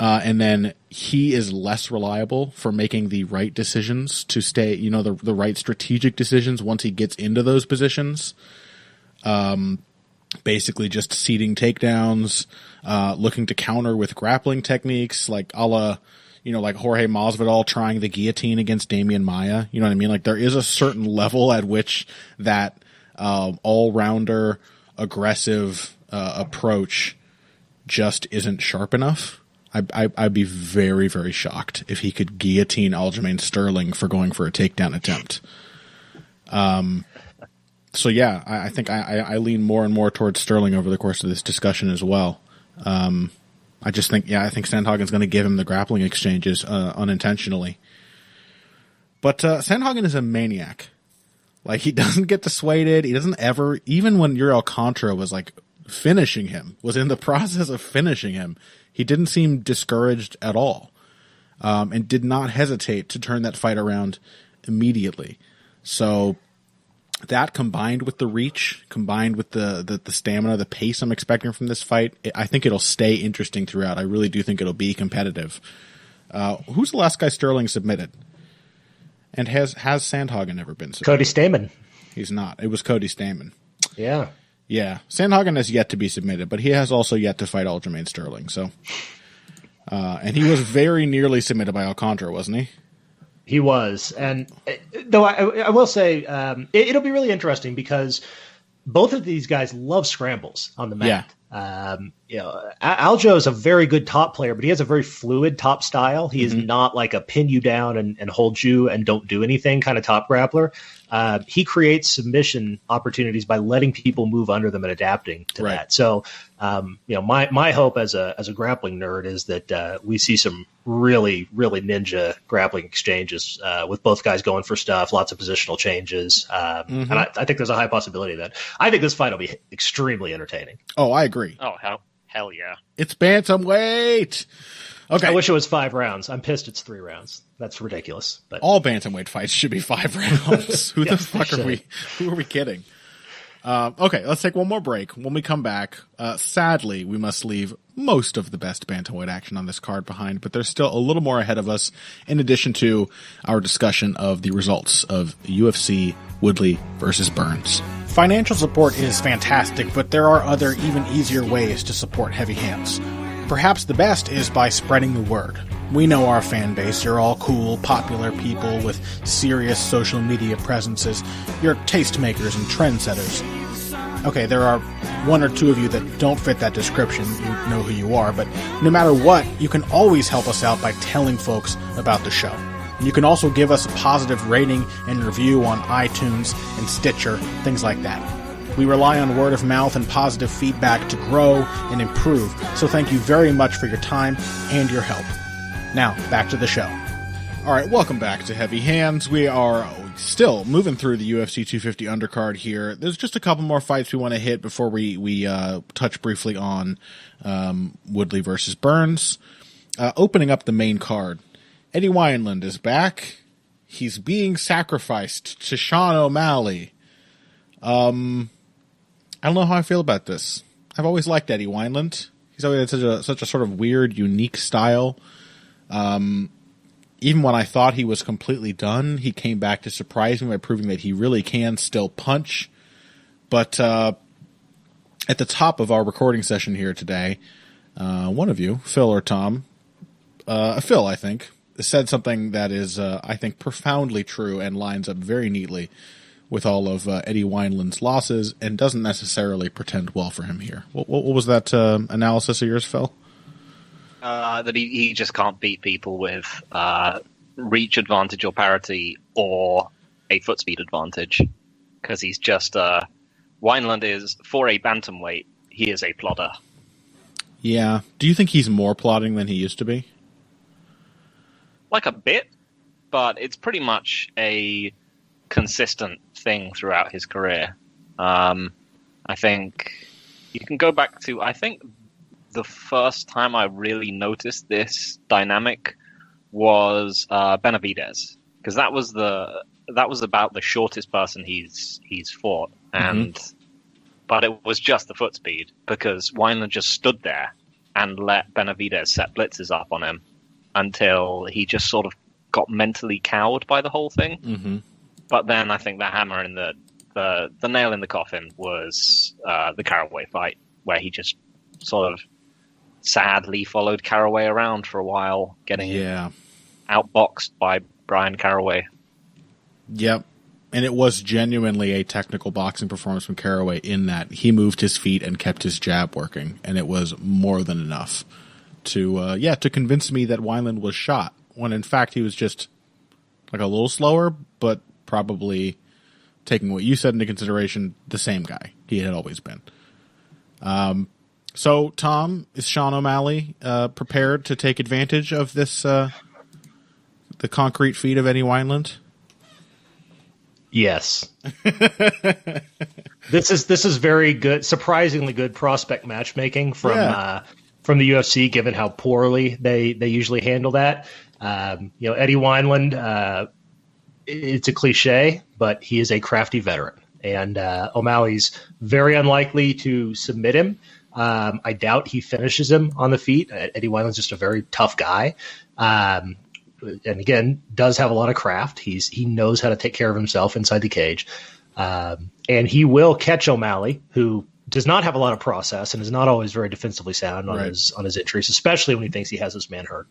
and then he is less reliable for making the right decisions to stay, the right strategic decisions once he gets into those positions. Basically just seeding takedowns, looking to counter with grappling techniques, like a la, like Jorge Masvidal trying the guillotine against Damian Maia. You know what I mean? Like there is a certain level at which that all-rounder aggressive approach just isn't sharp enough. I'd be very, very shocked if he could guillotine Aljamain Sterling for going for a takedown attempt. So yeah, I think I lean more and more towards Sterling over the course of this discussion as well. I think Sandhagen's going to give him the grappling exchanges unintentionally. But Sandhagen is a maniac. Like, he doesn't get dissuaded. He doesn't ever, even when Yuri Alcantara was like finishing him, was in the process of finishing him, he didn't seem discouraged at all, and did not hesitate to turn that fight around immediately. So that, combined with the reach, combined with the stamina, the pace I'm expecting from this fight, I think it'll stay interesting throughout. I really do think it'll be competitive. Who's the last guy Sterling submitted? And has Sandhagen ever been submitted? Cody Stamann. He's not. It was Cody Stamann. Yeah. Yeah. Sandhagen has yet to be submitted, but he has also yet to fight Aljamain Sterling. So, and he was very nearly submitted by Alcantara, wasn't he? He was. And though I will say, it'll be really interesting because both of these guys love scrambles on the mat. Yeah. Aljo is a very good top player, but he has a very fluid top style. He is not like a pin you down and hold you and don't do anything kind of top grappler. He creates submission opportunities by letting people move under them and adapting to that. So, my hope as a grappling nerd is that we see some really, really ninja grappling exchanges with both guys going for stuff, lots of positional changes. And I think there's a high possibility of that. I think this fight will be extremely entertaining. Oh, I agree. Oh, hell yeah. It's bantamweight. Okay. I wish it was 5 rounds. I'm pissed it's 3 rounds. That's ridiculous. But all bantamweight fights should be 5 rounds. Who the fuck are we? Who are we kidding? Okay, let's take one more break. When we come back, sadly, we must leave most of the best bantamweight action on this card behind, but there's still a little more ahead of us, in addition to our discussion of the results of UFC Woodley versus Burns. Financial support is fantastic, but there are other, even easier ways to support Heavy Hands. Perhaps the best is by spreading the word. We know our fan base. You're all cool, popular people with serious social media presences. You're tastemakers and trendsetters. Okay, there are one or two of you that don't fit that description. You know who you are, but no matter what, you can always help us out by telling folks about the show. You can also give us a positive rating and review on iTunes and Stitcher, things like that. We rely on word of mouth and positive feedback to grow and improve, so thank you very much for your time and your help. Now, back to the show. All right, welcome back to Heavy Hands. We are still moving through the UFC 250 undercard here. There's just a couple more fights we want to hit before we touch briefly on Woodley versus Burns. Opening up the main card, Eddie Wineland is back. He's being sacrificed to Sean O'Malley. I don't know how I feel about this. I've always liked Eddie Wineland. He's always had such a sort of weird, unique style. Even when I thought he was completely done, he came back to surprise me by proving that he really can still punch. But at the top of our recording session here today, one of you, Phil or Tom, Phil, I think, said something that is, I think, profoundly true and lines up very neatly with all of Eddie Wineland's losses and doesn't necessarily pretend well for him here. What was that analysis of yours, Phil? That he just can't beat people with reach advantage or parity or a foot speed advantage, because he's just Wineland is, for a bantamweight, he is a plodder. Yeah. Do you think he's more plodding than he used to be? Like a bit, but it's pretty much a consistent thing throughout his career. I think you can go back to, I think the first time I really noticed this dynamic was Benavidez, because that was about the shortest person he's fought, and but it was just the foot speed, because Wineland just stood there and let Benavidez set blitzes up on him until he just sort of got mentally cowed by the whole thing. Mm-hmm. But then I think the hammer in the nail in the coffin was the Caraway fight, where he just sort of sadly followed Caraway around for a while, getting outboxed by Brian Caraway. Yep. And it was genuinely a technical boxing performance from Caraway in that he moved his feet and kept his jab working, and it was more than enough to convince me that Wineland was shot, when in fact he was just like a little slower, but probably, taking what you said into consideration, the same guy he had always been. So, Tom, is Sean O'Malley prepared to take advantage of this, the concrete feat of Eddie Wineland? Yes. This is very good, surprisingly good prospect matchmaking from the UFC, given how poorly they usually handle that. Eddie Wineland, it's a cliche, but he is a crafty veteran, and O'Malley's very unlikely to submit him. I doubt he finishes him on the feet. Eddie Wineland's just a very tough guy. And again, does have a lot of craft. He knows how to take care of himself inside the cage. And he will catch O'Malley, who does not have a lot of process and is not always very defensively sound on his entries, especially when he thinks he has his man hurt.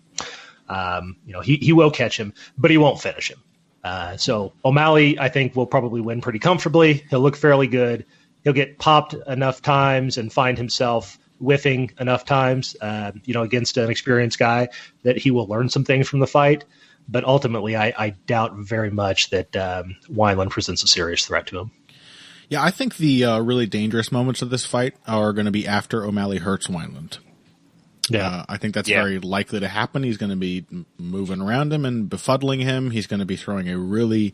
He will catch him, but he won't finish him. So O'Malley, I think, will probably win pretty comfortably. He'll look fairly good. He'll get popped enough times and find himself whiffing enough times, against an experienced guy, that he will learn some things from the fight. But ultimately, I doubt very much that Wineland presents a serious threat to him. Yeah, I think the really dangerous moments of this fight are going to be after O'Malley hurts Wineland. Yeah, I think that's very likely to happen. He's going to be moving around him and befuddling him. He's going to be throwing a really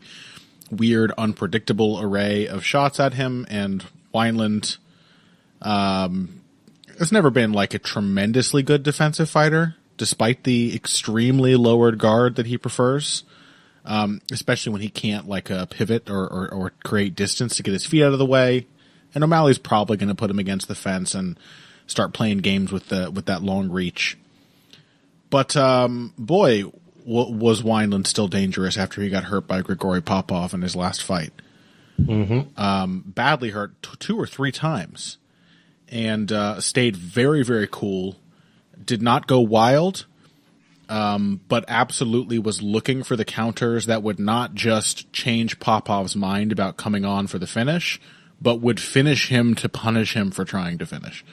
weird, unpredictable array of shots at him. And Wineland has never been like a tremendously good defensive fighter, despite the extremely lowered guard that he prefers, especially when he can't pivot or create distance to get his feet out of the way. And O'Malley's probably going to put him against the fence and start playing games with that long reach. But boy, was Wineland still dangerous after he got hurt by Grigory Popov in his last fight. Mm-hmm. Badly hurt 2 or 3 times, and stayed very, very cool. Did not go wild, but absolutely was looking for the counters that would not just change Popov's mind about coming on for the finish, but would finish him to punish him for trying to finish.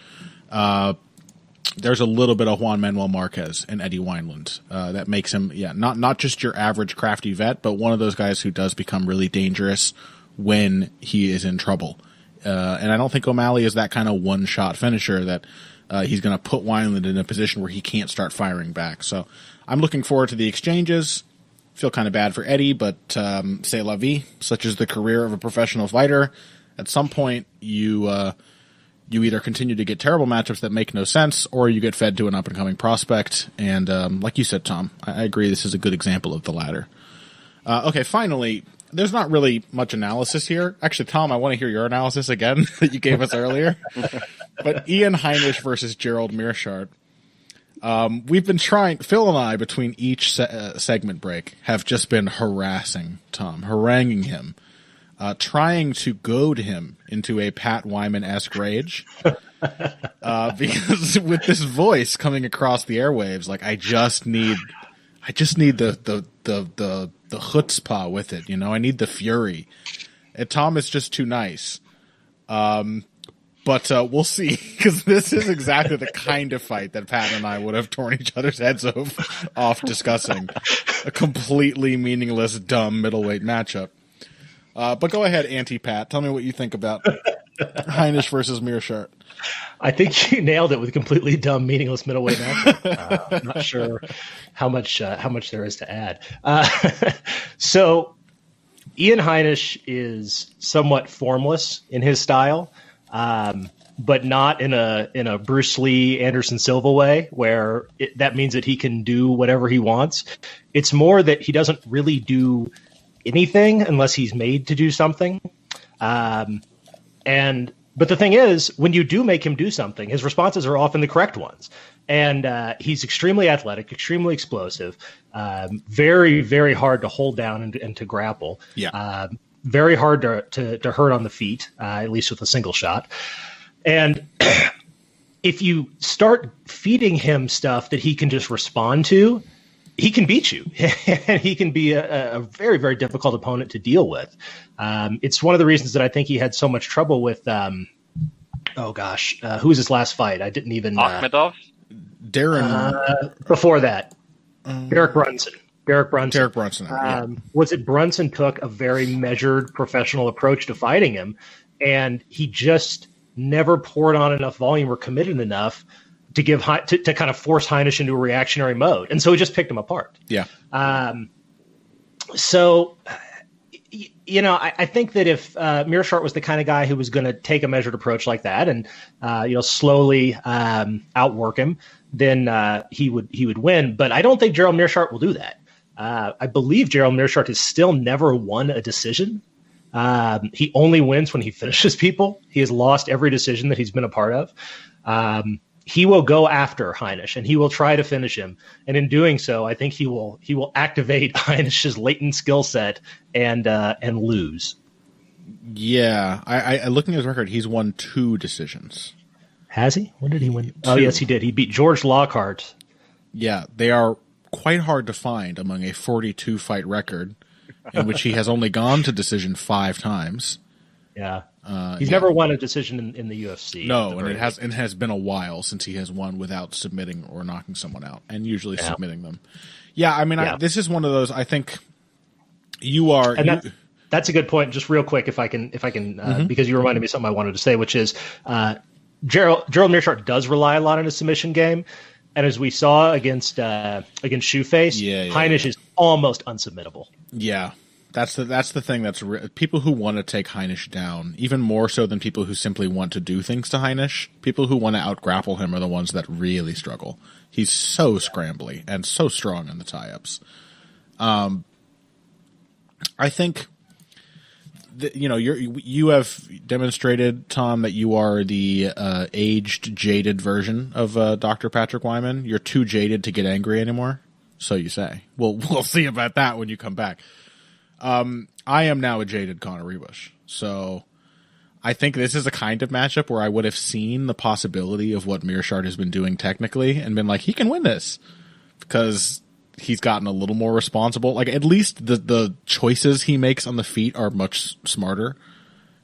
There's a little bit of Juan Manuel Marquez and Eddie Wineland that makes him, not just your average crafty vet, but one of those guys who does become really dangerous when he is in trouble. And I don't think O'Malley is that kind of one-shot finisher that he's going to put Wineland in a position where he can't start firing back. So I'm looking forward to the exchanges. Feel kind of bad for Eddie, but c'est la vie, such is the career of a professional fighter. At some point, you either continue to get terrible matchups that make no sense, or you get fed to an up-and-coming prospect. And like you said, Tom, I agree this is a good example of the latter. Okay, finally, there's not really much analysis here. Actually, Tom, I want to hear your analysis again that you gave us earlier. But Ian Heinisch versus Gerald Meerschaert. We've been trying, Phil and I, between each segment break, have just been harassing Tom, haranguing him, trying to goad him into a Pat Wyman-esque rage. Because with this voice coming across the airwaves, like, I just need the chutzpah with it, I need the fury. And Tom is just too nice. But we'll see, because this is exactly the kind of fight that Pat and I would have torn each other's heads off discussing. A completely meaningless, dumb middleweight matchup. But go ahead, Anti-Pat. Tell me what you think about Heinisch versus Meerschaert. I think you nailed it with a completely dumb, meaningless middleweight matchup. I'm not sure how much there is to add. So Ian Heinisch is somewhat formless in his style, but not in a Bruce Lee, Anderson Silva way, where that means that he can do whatever he wants. It's more that he doesn't really do anything unless he's made to do something. But the thing is, when you do make him do something, his responses are often the correct ones. And he's extremely athletic, extremely explosive, very, very hard to hold down and to grapple. Yeah. Very hard to hurt on the feet, at least with a single shot. And if you start feeding him stuff that he can just respond to, he can beat you, and he can be a very, very difficult opponent to deal with. It's one of the reasons that I think he had so much trouble with, who was his last fight? I didn't even... Akhmedov? Darren. Before that, Derek Brunson. Derek Brunson. Yeah. Was it Brunson took a very measured professional approach to fighting him, and he just never poured on enough volume or committed enough to give to kind of force Heinisch into a reactionary mode, and so he just picked him apart. Yeah. So, I think that if Meerschaert was the kind of guy who was going to take a measured approach like that and slowly outwork him, then he would win. But I don't think Gerald Meerschaert will do that. I believe Gerald Meerschaert has still never won a decision. He only wins when he finishes people. He has lost every decision that he's been a part of. He will go after Heinisch, and he will try to finish him. And in doing so, I think he will activate Heinisch's latent skill set and lose. Yeah, I looking at his record, he's won 2 decisions. Has he? When did he win? 2. Oh, yes, he did. He beat George Lockhart. Yeah, they are quite hard to find among a 42-fight record in which he has only gone to decision 5 times. Yeah. He's never won a decision in the UFC. No, and it has been a while since he has won without submitting or knocking someone out, and usually submitting them. Yeah, I mean, this is one of those. I think you are. And that's a good point. Just real quick, if I can, because you reminded me of something I wanted to say, which is Gerald Meerschaert does rely a lot on his submission game, and as we saw against Shoeface, Heinisch is almost unsubmittable. Yeah. That's the thing. People who want to take Heinisch down, even more so than people who simply want to do things to Heinisch. People who want to out-grapple him are the ones that really struggle. He's so scrambly and so strong in the tie-ups. I think that, you have demonstrated, Tom, that you are the aged, jaded version of Dr. Patrick Wyman. You're too jaded to get angry anymore, so you say. We'll see about that when you come back. I am now a jaded Conor Rebush, so I think this is a kind of matchup where I would have seen the possibility of what Meerschaert has been doing technically and been like, he can win this. because he's gotten a little more responsible. Like, at least the choices he makes on the feet are much smarter.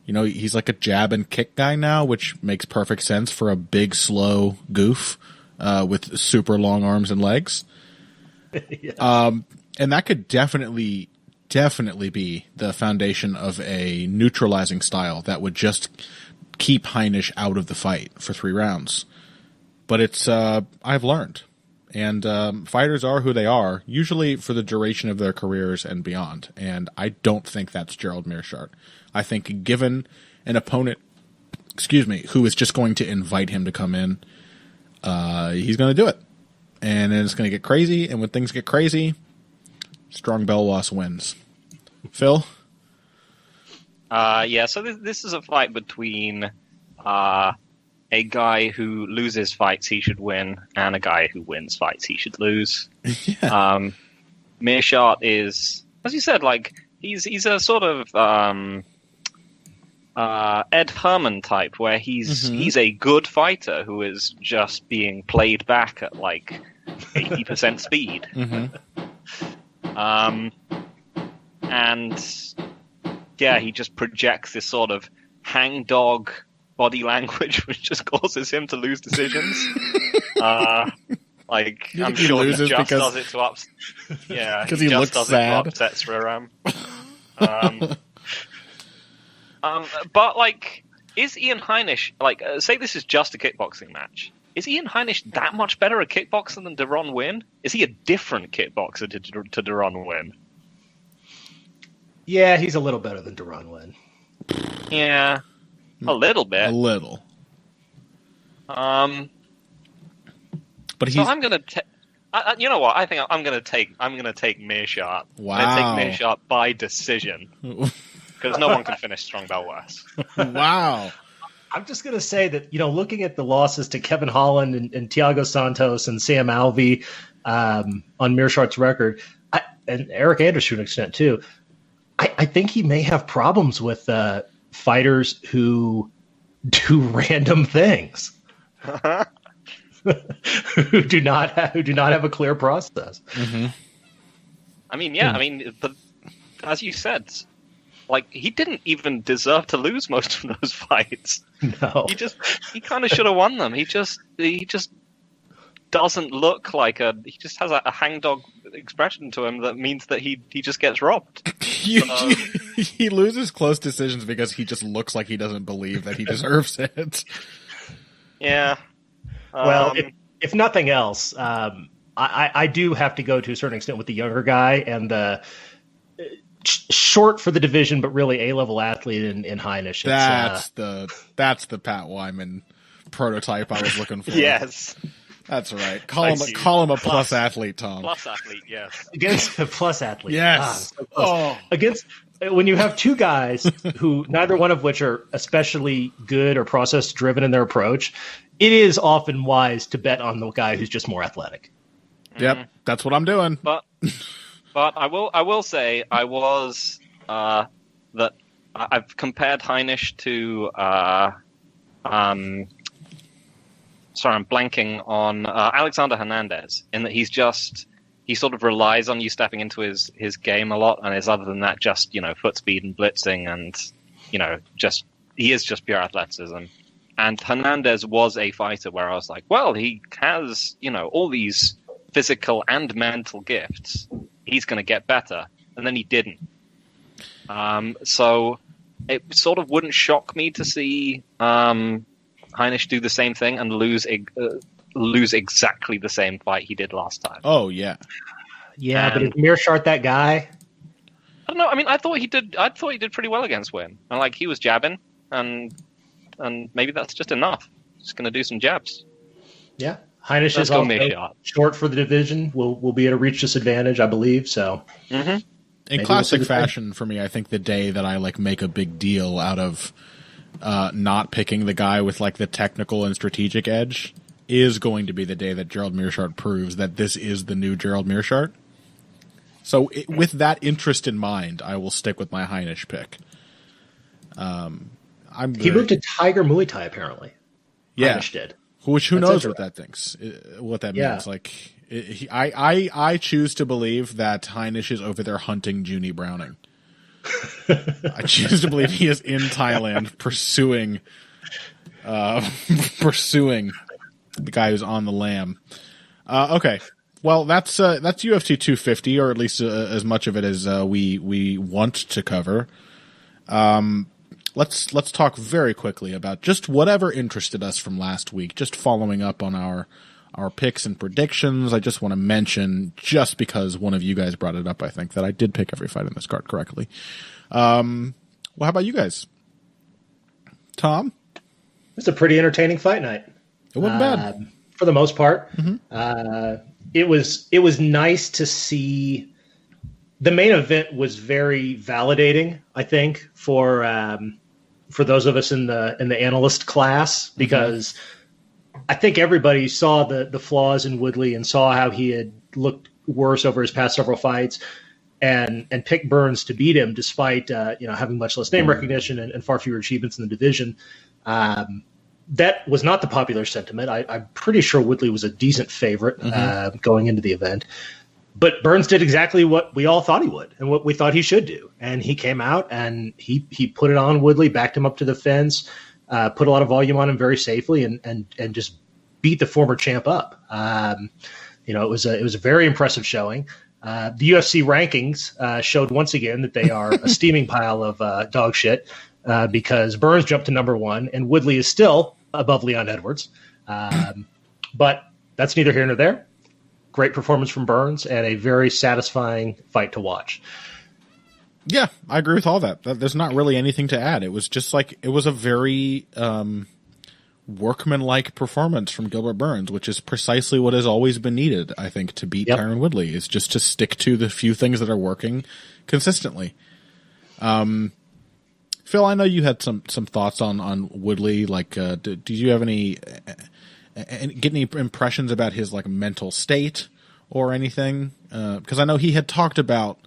You know, he's like a jab and kick guy now, which makes perfect sense for a big, slow goof with super long arms and legs. Yes. And that could definitely be the foundation of a neutralizing style that would just keep Heinisch out of the fight for 3 rounds. But it's I've learned. And fighters are who they are, usually for the duration of their careers and beyond. And I don't think that's Gerald Meerschaert. I think given an opponent, who is just going to invite him to come in, he's going to do it. And then it's going to get crazy. And when things get crazy, Strong Belwas wins. Phil? So this is a fight between a guy who loses fights he should win and a guy who wins fights he should lose. Yeah. Meerschaert is, as you said, like he's a sort of Ed Herman type, where he's a good fighter who is just being played back at like 80% speed. And yeah, he just projects this sort of hangdog body language, which just causes him to lose decisions. Like, I'm sure he just does it to upset. Yeah, because he looks sad. To upset Sriram. But like, is Ian Heinisch, like, say this is just a kickboxing match? Is Ian Heinisch that much better at kickboxing than Deron Winn? Is he a different kickboxer to Deron Winn? Yeah, he's a little better than Deron Winn. Yeah, a little bit. A little. But he's. So I'm gonna. You know what? I think I'm gonna take Meerschaert. Wow. I'm gonna take Meerschaert by decision because no one can finish Strong Belwas. Wow. I'm just going to say that, you know, looking at the losses to Kevin Holland and Thiago Santos and Sam Alvey on Meerschaert's record, and Eric Anders to an extent too, I think he may have problems with fighters who do random things, who do not have a clear process. I mean, but as you said, like, he didn't even deserve to lose most of those fights. No, he kind of should have won them. He just doesn't look like he just has a hangdog expression to him that means that he just gets robbed. He loses close decisions because he just looks like he doesn't believe that he deserves it. Yeah. Well, if nothing else, I do have to go to a certain extent with the younger guy and the short for the division, but really A-level athlete in Heinisch. That's the Pat Wyman prototype I was looking for. Yes. That's right. Call him a plus athlete, Tom. Plus athlete, yes. Against a plus athlete. Yes. Against when you have two guys who neither one of which are especially good or process driven in their approach, it is often wise to bet on the guy who's just more athletic. Yep, that's what I'm doing. But I will say I was that I've compared Heinisch to sorry, I'm blanking on Alexander Hernandez, in that he sort of relies on you stepping into his game a lot, and is other than that just, you know, foot speed and blitzing, and, you know, he is just pure athleticism. And Hernandez was a fighter where I was like, well, he has, you know, all these physical and mental gifts. He's going to get better. And then he didn't. So it sort of wouldn't shock me to see Heinisch do the same thing and lose exactly the same fight he did last time. Oh, yeah. Yeah, but is Meerschaert that guy? I don't know. I mean, I thought he did pretty well against Winn. And, like, he was jabbing, and maybe that's just enough. Just going to do some jabs. Yeah. Heinisch is also short for the division. Will be at a reach disadvantage, I believe. So, in classic fashion for me, I think the day that I make a big deal out of not picking the guy with the technical and strategic edge is going to be the day that Gerald Meerschaert proves that this is the new Gerald Meerschaert. So, with that interest in mind, I will stick with my Heinisch pick. He moved to Tiger Muay Thai apparently. Yeah. Heinisch did. Which who knows what that means? Like, I choose to believe that Heinisch is over there hunting Junie Browning. I choose to believe he is in Thailand pursuing the guy who's on the lam. Okay. Well, that's UFC 250, or at least as much of it as we want to cover. Let's talk very quickly about just whatever interested us from last week. Just following up on our picks and predictions. I just want to mention, just because one of you guys brought it up, I think that I did pick every fight in this card correctly. Well, how about you guys, Tom? It's a pretty entertaining fight night. It wasn't bad for the most part. Mm-hmm. It was nice to see. The main event was very validating, I think, for those of us in the analyst class, because I think everybody saw the flaws in Woodley and saw how he had looked worse over his past several fights, and picked Burns to beat him despite having much less name recognition and far fewer achievements in the division. That was not the popular sentiment. I'm pretty sure Woodley was a decent favorite going into the event. But Burns did exactly what we all thought he would and what we thought he should do. And he came out and he put it on Woodley, backed him up to the fence, put a lot of volume on him very safely, and just beat the former champ up. It was a very impressive showing. The UFC rankings showed once again that they are a steaming pile of dog shit, because Burns jumped to number 1 and Woodley is still above Leon Edwards. But that's neither here nor there. Great performance from Burns and a very satisfying fight to watch. Yeah, I agree with all that. There's not really anything to add. It was just like, it was a very workmanlike performance from Gilbert Burns, which is precisely what has always been needed, I think, to beat Tyron Woodley, is just to stick to the few things that are working consistently. Phil, I know you had some thoughts on Woodley. Like, did you have get any impressions about his like mental state or anything? Because I know he had talked about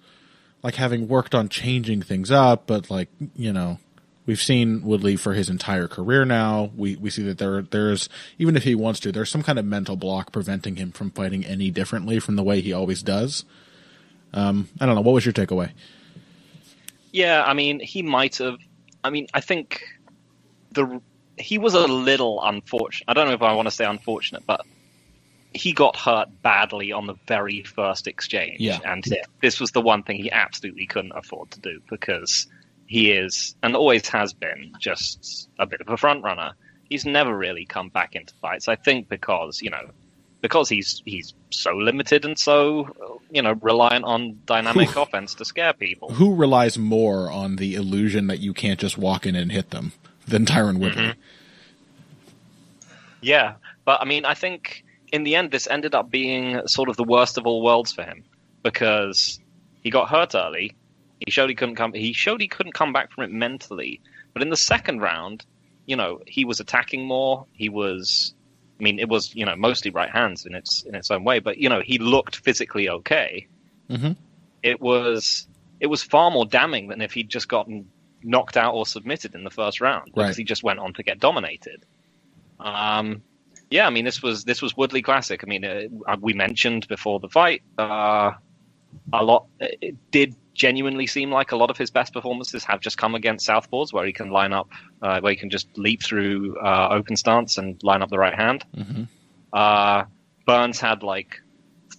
like having worked on changing things up, but like, we've seen Woodley for his entire career now. We see that there's, even if he wants to, there's some kind of mental block preventing him from fighting any differently from the way he always does. I don't know. What was your takeaway? Yeah, I mean, he might have. I mean, I think he was a little unfortunate. I don't know if I want to say unfortunate, but he got hurt badly on the very first exchange. Yeah. And this was the one thing he absolutely couldn't afford to do, because he is, and always has been, just a bit of a front runner. He's never really come back into fights, I think, because he's so limited and so, reliant on dynamic offense to scare people. Who relies more on the illusion that you can't just walk in and hit them than Tyron Woodley? Mm-hmm. Yeah, but I mean, I think in the end, this ended up being sort of the worst of all worlds for him, because he got hurt early. He showed he couldn't come back from it mentally. But in the second round, he was attacking more. It was, mostly right hands in its own way. But, he looked physically okay. Mm-hmm. It was far more damning than if he'd just gotten knocked out or submitted in the first round, because he just went on to get dominated. This was Woodley classic. I mean, we mentioned before the fight, a lot. It did genuinely seem like a lot of his best performances have just come against southpaws, where he can line up, where he can just leap through open stance and line up the right hand. Mm-hmm. Burns had like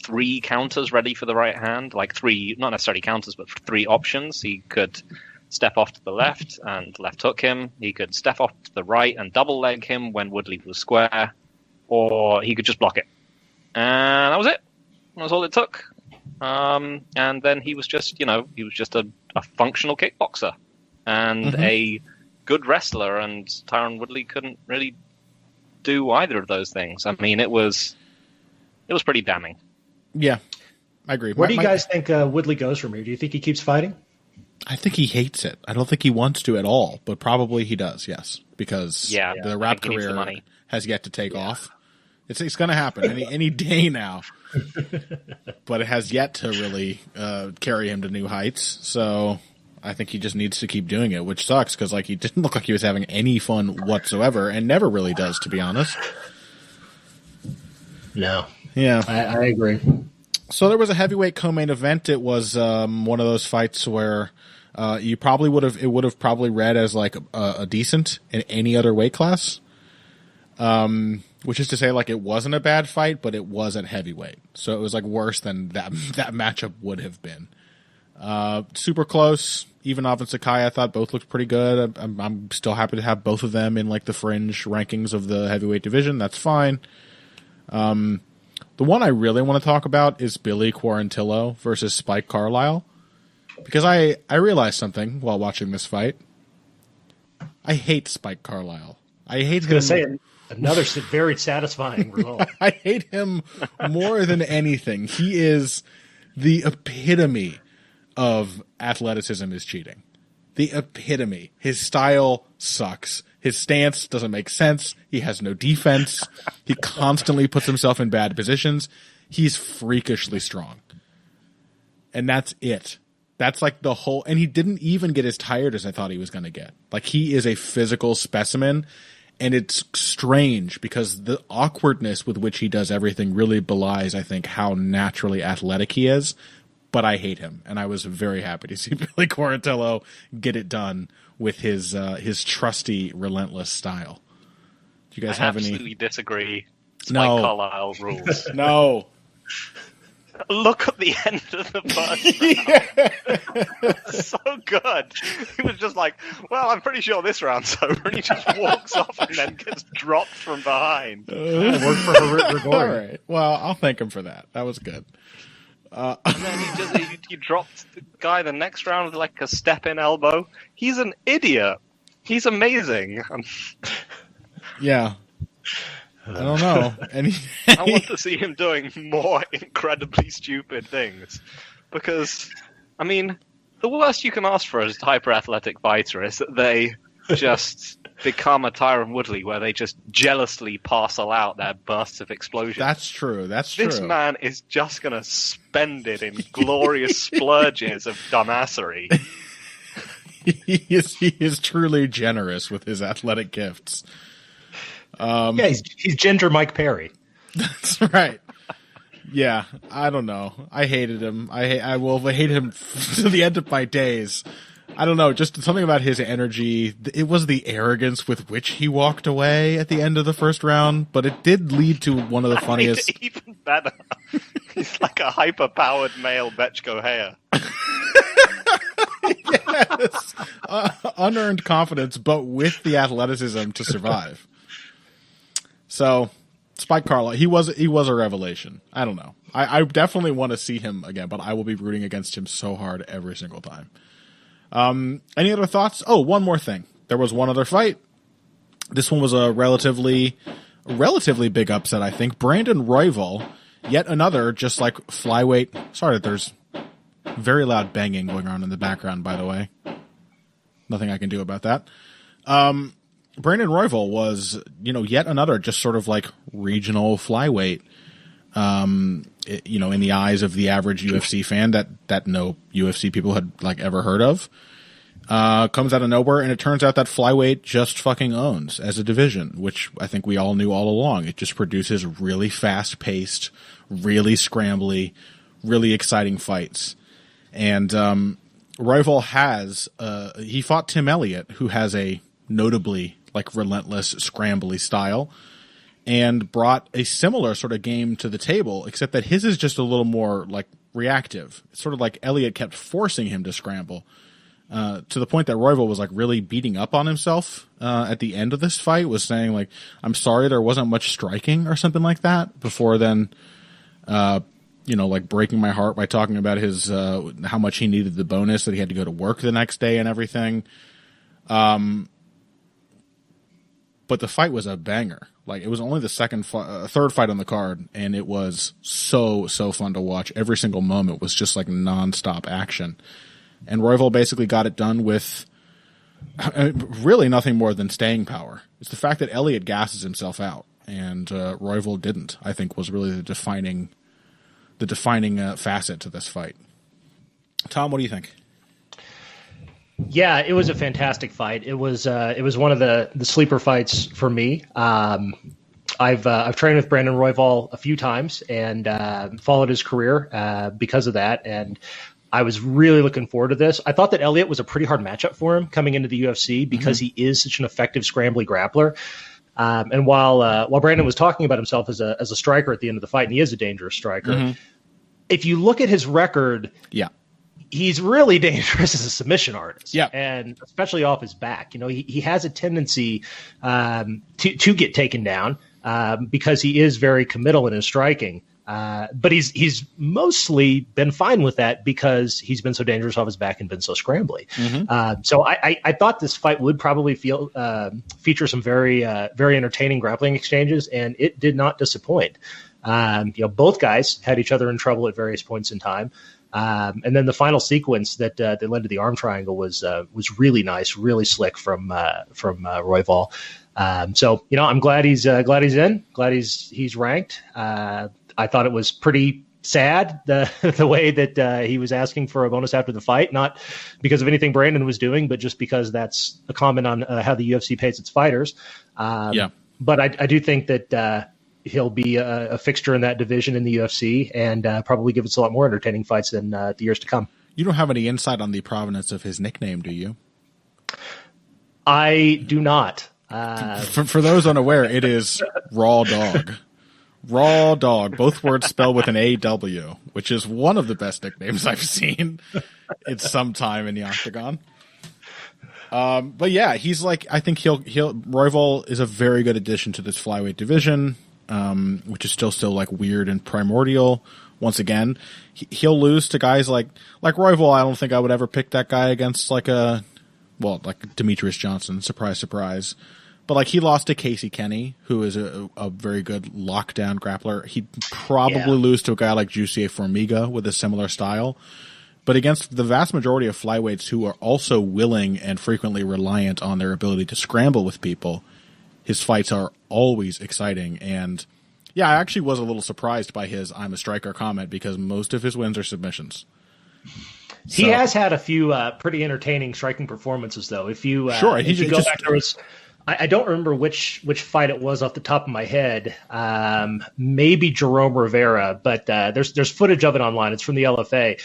3 counters ready for the right hand, like 3, not necessarily counters, but 3 options. He could step off to the left and left hook him. He could step off to the right and double leg him when Woodley was square, or he could just block it. And that was it. That was all it took. And then he was just, a functional kickboxer and a good wrestler, and Tyron Woodley couldn't really do either of those things. I mean, it was pretty damning. Yeah, I agree. Where do you guys think Woodley goes from here? Do you think he keeps fighting? I think he hates it. I don't think he wants to at all, but probably he does, yes, because the rap career has yet to take off. It's going to happen any day now, but it has yet to really carry him to new heights. So I think he just needs to keep doing it, which sucks, because he didn't look like he was having any fun whatsoever, and never really does, to be honest. No. Yeah. I agree. So there was a heavyweight co-main event. It was one of those fights where it would have probably read as like a decent in any other weight class. Which is to say, like, it wasn't a bad fight, but it was at heavyweight. So it was like worse than that matchup would have been. Super close. Ivanov and Sakai, I thought both looked pretty good. I'm still happy to have both of them in like the fringe rankings of the heavyweight division. That's fine. The one I really want to talk about is Billy Quarantillo versus Spike Carlyle. Because I realized something while watching this fight. I hate Spike Carlyle. I hate him. Another very satisfying result. I hate him more than anything. He is the epitome of athleticism is cheating. The epitome. His style sucks. His stance doesn't make sense. He has no defense. He constantly puts himself in bad positions. He's freakishly strong. And that's it. That's like the whole... And he didn't even get as tired as I thought he was going to get. Like, he is a physical specimen. And it's strange because the awkwardness with which he does everything really belies, I think, how naturally athletic he is. But I hate him, and I was very happy to see Billy Quarantillo get it done with his trusty, relentless style. Do you guys have any? I absolutely disagree. Spike No. Carlyle rules. No. Look at the end of the first round. So good. He was just like, well, I'm pretty sure this round's over, and he just walks off and then gets dropped from behind. Worked for Garbrandt. All right. Well, I'll thank him for that. That was good. And then he dropped the guy the next round with like a step-in elbow. He's an idiot. He's amazing. Yeah. I don't know. I want to see him doing more incredibly stupid things. Because, I mean, the worst you can ask for as a hyper-athletic fighter is that they just become a Tyron Woodley, where they just jealously parcel out their bursts of explosion. That's true. That's This true. man is just going to spend it in glorious splurges of dumbassery. He is truly generous with his athletic gifts. Yeah, he's Ginger Mike Perry. That's right. Yeah, I don't know. I hated him. I will hate him to the end of my days. I don't know, just something about his energy. It was the arrogance with which he walked away at the end of the first round, but it did lead to one of the funniest. Even better. He's like a hyper-powered male Betchko Hare. Yes. Unearned confidence, but with the athleticism to survive. So, Spike Carlyle, he was a revelation. I don't know. I definitely want to see him again, but I will be rooting against him so hard every single time. Any other thoughts? Oh, one more thing. There was one other fight. This one was a relatively big upset, I think. Brandon Royval, yet another, just like flyweight. Sorry, there's very loud banging going on in the background, by the way. Nothing I can do about that. Brandon Royval was, yet another just sort of like regional flyweight. In the eyes of the average UFC fan that no UFC people had like ever heard of, comes out of nowhere, and it turns out that flyweight just fucking owns as a division, which I think we all knew all along. It just produces really fast-paced, really scrambly, really exciting fights. And Royval he fought Tim Elliott, who has a notably like relentless, scrambly style, and brought a similar sort of game to the table, except that his is just a little more like reactive. It's sort of like Elliott kept forcing him to scramble, to the point that Royval was like really beating up on himself at the end of this fight, was saying like, I'm sorry there wasn't much striking or something like that, before then, like breaking my heart by talking about his how much he needed the bonus, that he had to go to work the next day and everything. But the fight was a banger. Like, it was only the third fight on the card, and it was so fun to watch. Every single moment was just like nonstop action. And Royval basically got it done with really nothing more than staying power. It's the fact that Elliott gasses himself out, and Royval didn't, I think, was really the defining facet to this fight. Tom, what do you think? Yeah, it was a fantastic fight. It was one of the sleeper fights for me. I've trained with Brandon Royval a few times and followed his career because of that. And I was really looking forward to this. I thought that Elliott was a pretty hard matchup for him coming into the UFC because he is such an effective scrambly grappler. And while Brandon was talking about himself as a striker at the end of the fight, and he is a dangerous striker, if you look at his record, he's really dangerous as a submission artist, and especially off his back. You know, he has a tendency to get taken down because he is very committal in his striking. But he's mostly been fine with that because he's been so dangerous off his back and been so scrambly. So I thought this fight would probably feature some very entertaining grappling exchanges, and it did not disappoint. Both guys had each other in trouble at various points in time. And then the final sequence that led to the arm triangle was really nice, really slick from Royval. So I'm glad he's in, glad he's ranked. I thought it was pretty sad the way that he was asking for a bonus after the fight, not because of anything Brandon was doing, but just because that's a comment on how the UFC pays its fighters. But I do think that he'll be a fixture in that division in the UFC and probably give us a lot more entertaining fights than the years to come. You don't have any insight on the provenance of his nickname, do you? I do not. For those unaware, it is Raw Dog. Raw Dog, both words spelled with an AW, which is one of the best nicknames I've seen in some time in the octagon. But yeah, he's like, I think Royval is a very good addition to this flyweight division, which is still like weird and primordial. Once again, he'll lose to guys like Royval. I don't think I would ever pick that guy against like Demetrius Johnson. Surprise, surprise. But like he lost to Casey Kenny, who is a very good lockdown grappler. He'd probably lose to a guy like Jussier Formiga with a similar style. But against the vast majority of flyweights who are also willing and frequently reliant on their ability to scramble with people, his fights are always exciting. And yeah, I actually was a little surprised by his "I'm a striker" comment because most of his wins are submissions. He has had a few pretty entertaining striking performances, though. If you go back, there was. I don't remember which fight it was off the top of my head. Maybe Jerome Rivera, but there's footage of it online. It's from the LFA.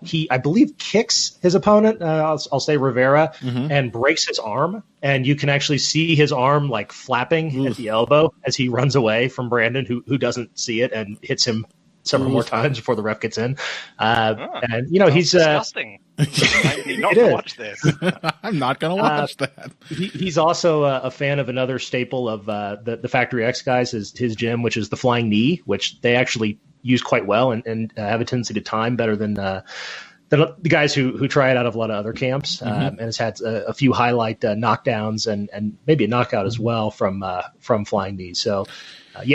He, I believe, kicks his opponent. I'll say Rivera, and breaks his arm, and you can actually see his arm like flapping at the elbow as he runs away from Brandon, who doesn't see it and hits him several more times before the ref gets in. And he's disgusting. I need not to watch this. I'm not going to watch that. He's also a fan of another staple of the Factory X guys, his gym, which is the flying knee, which they actually use quite well and have a tendency to time better than the guys who try it out of a lot of other camps, and has had a few highlight knockdowns and maybe a knockout as well from flying knees. So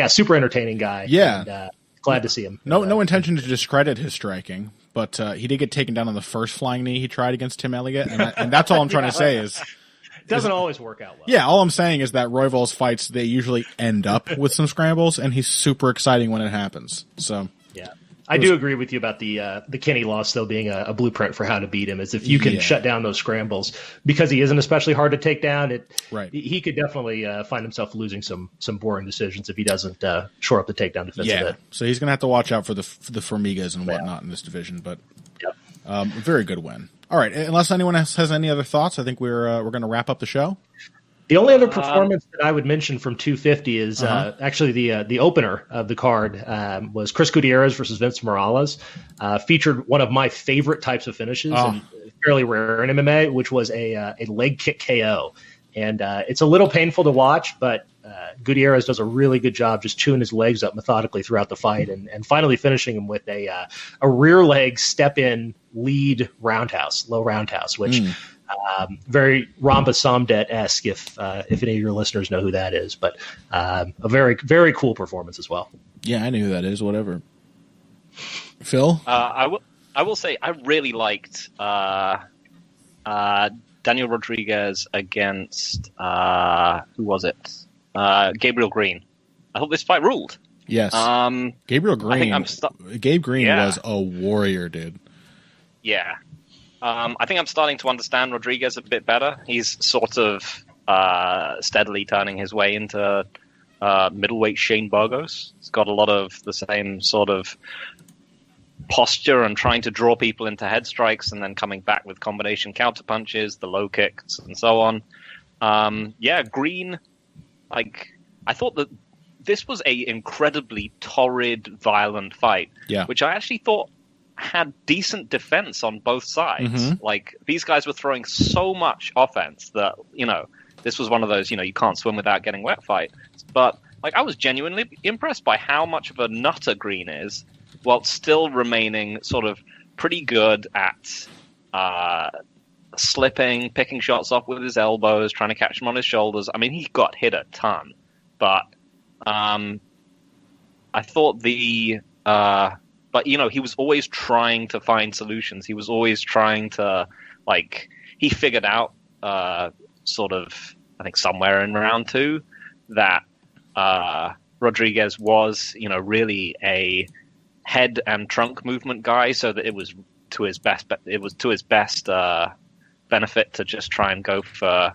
super entertaining guy. Yeah. And, glad to see him. No intention to discredit his striking, but he did get taken down on the first flying knee he tried against Tim Elliott, and that's all I'm trying to say is it doesn't always work out well. Yeah, all I'm saying is that Royval's fights, they usually end up with some scrambles, and he's super exciting when it happens. So yeah. I do agree with you about the Kenny loss, though, being a blueprint for how to beat him. Is if you can shut down those scrambles, because he isn't especially hard to take down. He could definitely find himself losing some boring decisions if he doesn't shore up the takedown defense a bit. So he's going to have to watch out for the Formigas and whatnot in this division. But very good win. All right, unless anyone else has any other thoughts, I think we're going to wrap up the show. The only other performance that I would mention from 250 is actually the opener of the card was Chris Gutierrez versus Vince Morales. Featured one of my favorite types of finishes, and fairly rare in MMA, which was a leg kick KO. And it's a little painful to watch, but Gutierrez does a really good job just chewing his legs up methodically throughout the fight, and finally finishing him with a rear leg step in lead roundhouse, low roundhouse, which. Very Ramba Somdet-esque, if any of your listeners know who that is, but a very, very cool performance as well. Yeah, I know who that is. Whatever. Phil, I will say I really liked Daniel Rodriguez against who was it? Gabriel Green. I thought this fight ruled. Yes. Gabriel Green. Gabe Green was a warrior, dude. Yeah. I think I'm starting to understand Rodriguez a bit better. He's sort of steadily turning his way into middleweight Shane Burgos. He's got a lot of the same sort of posture and trying to draw people into head strikes and then coming back with combination counter punches, the low kicks, and so on. Green, I thought that this was a incredibly torrid, violent fight, which I actually thought had decent defense on both sides. These guys were throwing so much offense that, this was one of those, you can't swim without getting wet fight. But I was genuinely impressed by how much of a nutter Green is, while still remaining sort of pretty good at slipping, picking shots off with his elbows, trying to catch him on his shoulders. I mean, he got hit a ton, but I thought he was always trying to find solutions. He was always trying to, he figured out sort of, I think somewhere in round 2 that Rodriguez was, really a head and trunk movement guy, so that it was to his best benefit to just try and go for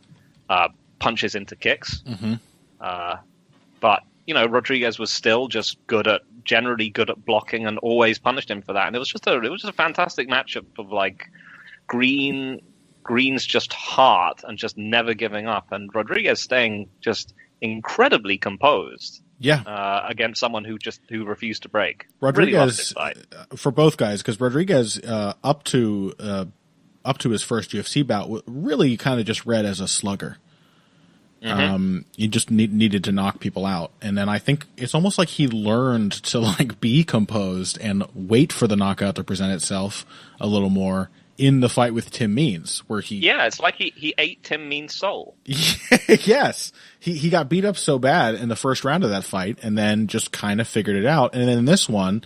punches into kicks. But Rodriguez was still just generally good at blocking, and always punished him for that. And it was just a fantastic matchup of Green's just heart and just never giving up, and Rodriguez staying just incredibly composed. Against someone who refused to break. Rodriguez, really for both guys, because Rodriguez up to his first UFC bout really kind of just read as a slugger. He just needed to knock people out, and then I think it's almost like he learned to be composed and wait for the knockout to present itself a little more in the fight with Tim Means, where it's like he ate Tim Means' soul. Yes, he got beat up so bad in the first round of that fight, and then just kind of figured it out. And then in this one,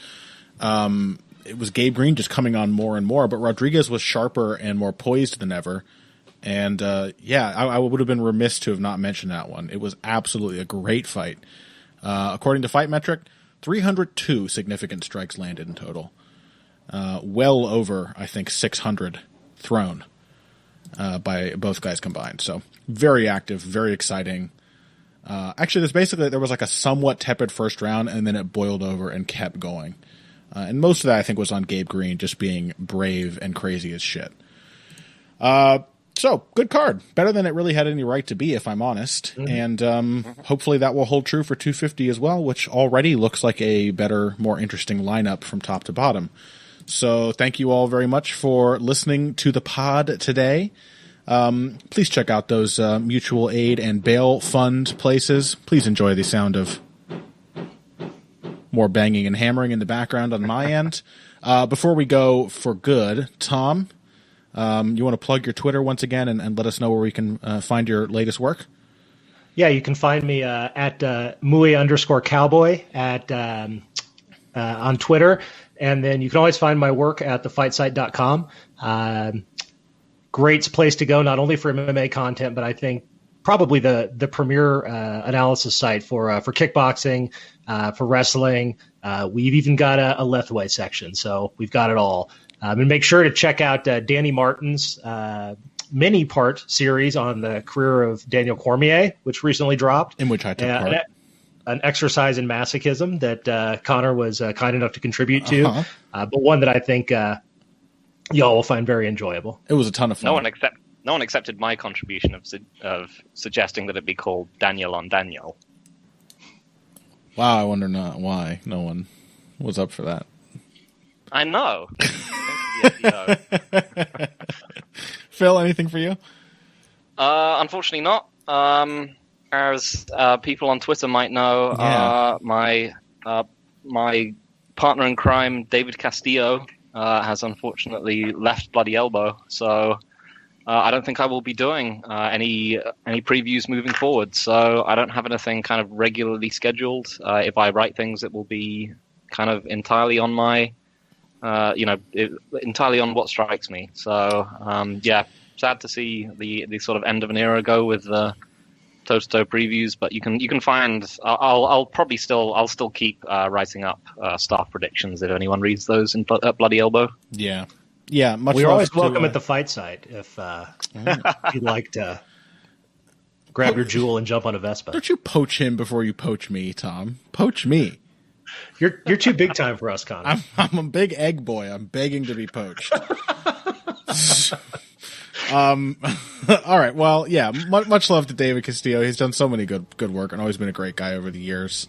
it was Gabe Green just coming on more and more, but Rodriguez was sharper and more poised than ever. And I would have been remiss to have not mentioned that one. It was absolutely a great fight. According to Fight Metric, 302 significant strikes landed in total. Well over, I think, 600 thrown by both guys combined. So very active, very exciting. Actually, there was a somewhat tepid first round, and then it boiled over and kept going. And most of that, I think, was on Gabe Green just being brave and crazy as shit. So, good card. Better than it really had any right to be, if I'm honest. And hopefully that will hold true for 250 as well, which already looks like a better, more interesting lineup from top to bottom. So thank you all very much for listening to the pod today. Please check out those mutual aid and bail fund places. Please enjoy the sound of more banging and hammering in the background on my end. Before we go for good, Tom, you want to plug your Twitter once again and let us know where we can find your latest work? Yeah, you can find me at Mui_cowboy on Twitter. And then you can always find my work at thefightsite.com. Great place to go, not only for MMA content, but I think probably the premier analysis site for kickboxing, for wrestling. We've even got a Lethway section, so we've got it all. And make sure to check out Danny Martin's mini-part series on the career of Daniel Cormier, which recently dropped. In which I took part. An exercise in masochism that Connor was kind enough to contribute to, but one that I think y'all will find very enjoyable. It was a ton of fun. No one accepted my contribution of suggesting that it be called Daniel on Daniel. Wow, I wonder not why no one was up for that. I know. Phil, anything for you? Unfortunately not. As people on Twitter might know, my partner in crime, David Castillo, has unfortunately left Bloody Elbow. So I don't think I will be doing any previews moving forward. So I don't have anything kind of regularly scheduled. If I write things, it will be kind of entirely on my, entirely on what strikes me. So sad to see the sort of end of an era go with the toe-to-toe previews, but you can find. I'll still keep writing up staff predictions if anyone reads those at Bloody Elbow. Yeah. Much we're always welcome at the fight site if you'd like to. grab your jewel and jump on a Vespa. Don't you poach him before you poach me, Tom. Poach me. You're too big time for us, Connor. I'm a big egg boy. I'm begging to be poached. All right. Well, yeah. Much love to David Castillo. He's done so many good work and always been a great guy over the years.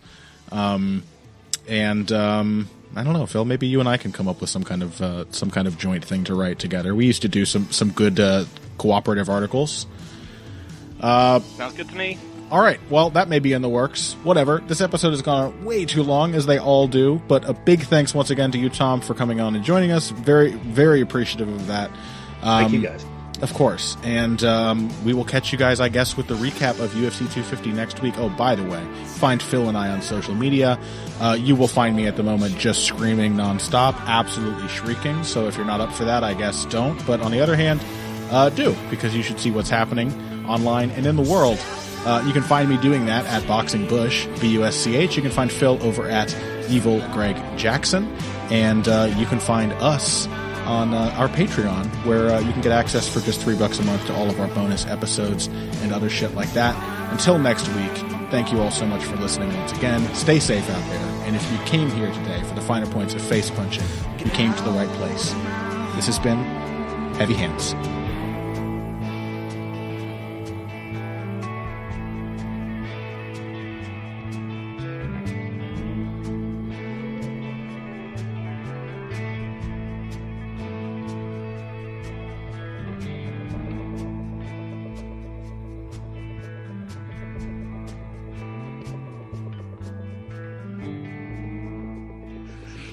I don't know, Phil. Maybe you and I can come up with some kind of joint thing to write together. We used to do some good cooperative articles. Sounds good to me. All right. Well, that may be in the works. Whatever. This episode has gone way too long, as they all do. But a big thanks once again to you, Tom, for coming on and joining us. Very, very appreciative of that. Thank you, guys. Of course. And we will catch you guys, I guess, with the recap of UFC 250 next week. Oh, by the way, find Phil and I on social media. You will find me at the moment just screaming nonstop, absolutely shrieking. So if you're not up for that, I guess don't. But on the other hand, do, because you should see what's happening online and in the world. You can find me doing that at Boxing Bush, BUSCH. You can find Phil over at Evil Greg Jackson. And you can find us on our Patreon, where you can get access for just $3 a month to all of our bonus episodes and other shit like that. Until next week, thank you all so much for listening once again. Stay safe out there. And if you came here today for the finer points of face punching, you came to the right place. This has been Heavy Hands.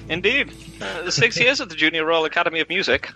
Indeed. 6 years at the Junior Royal Academy of Music.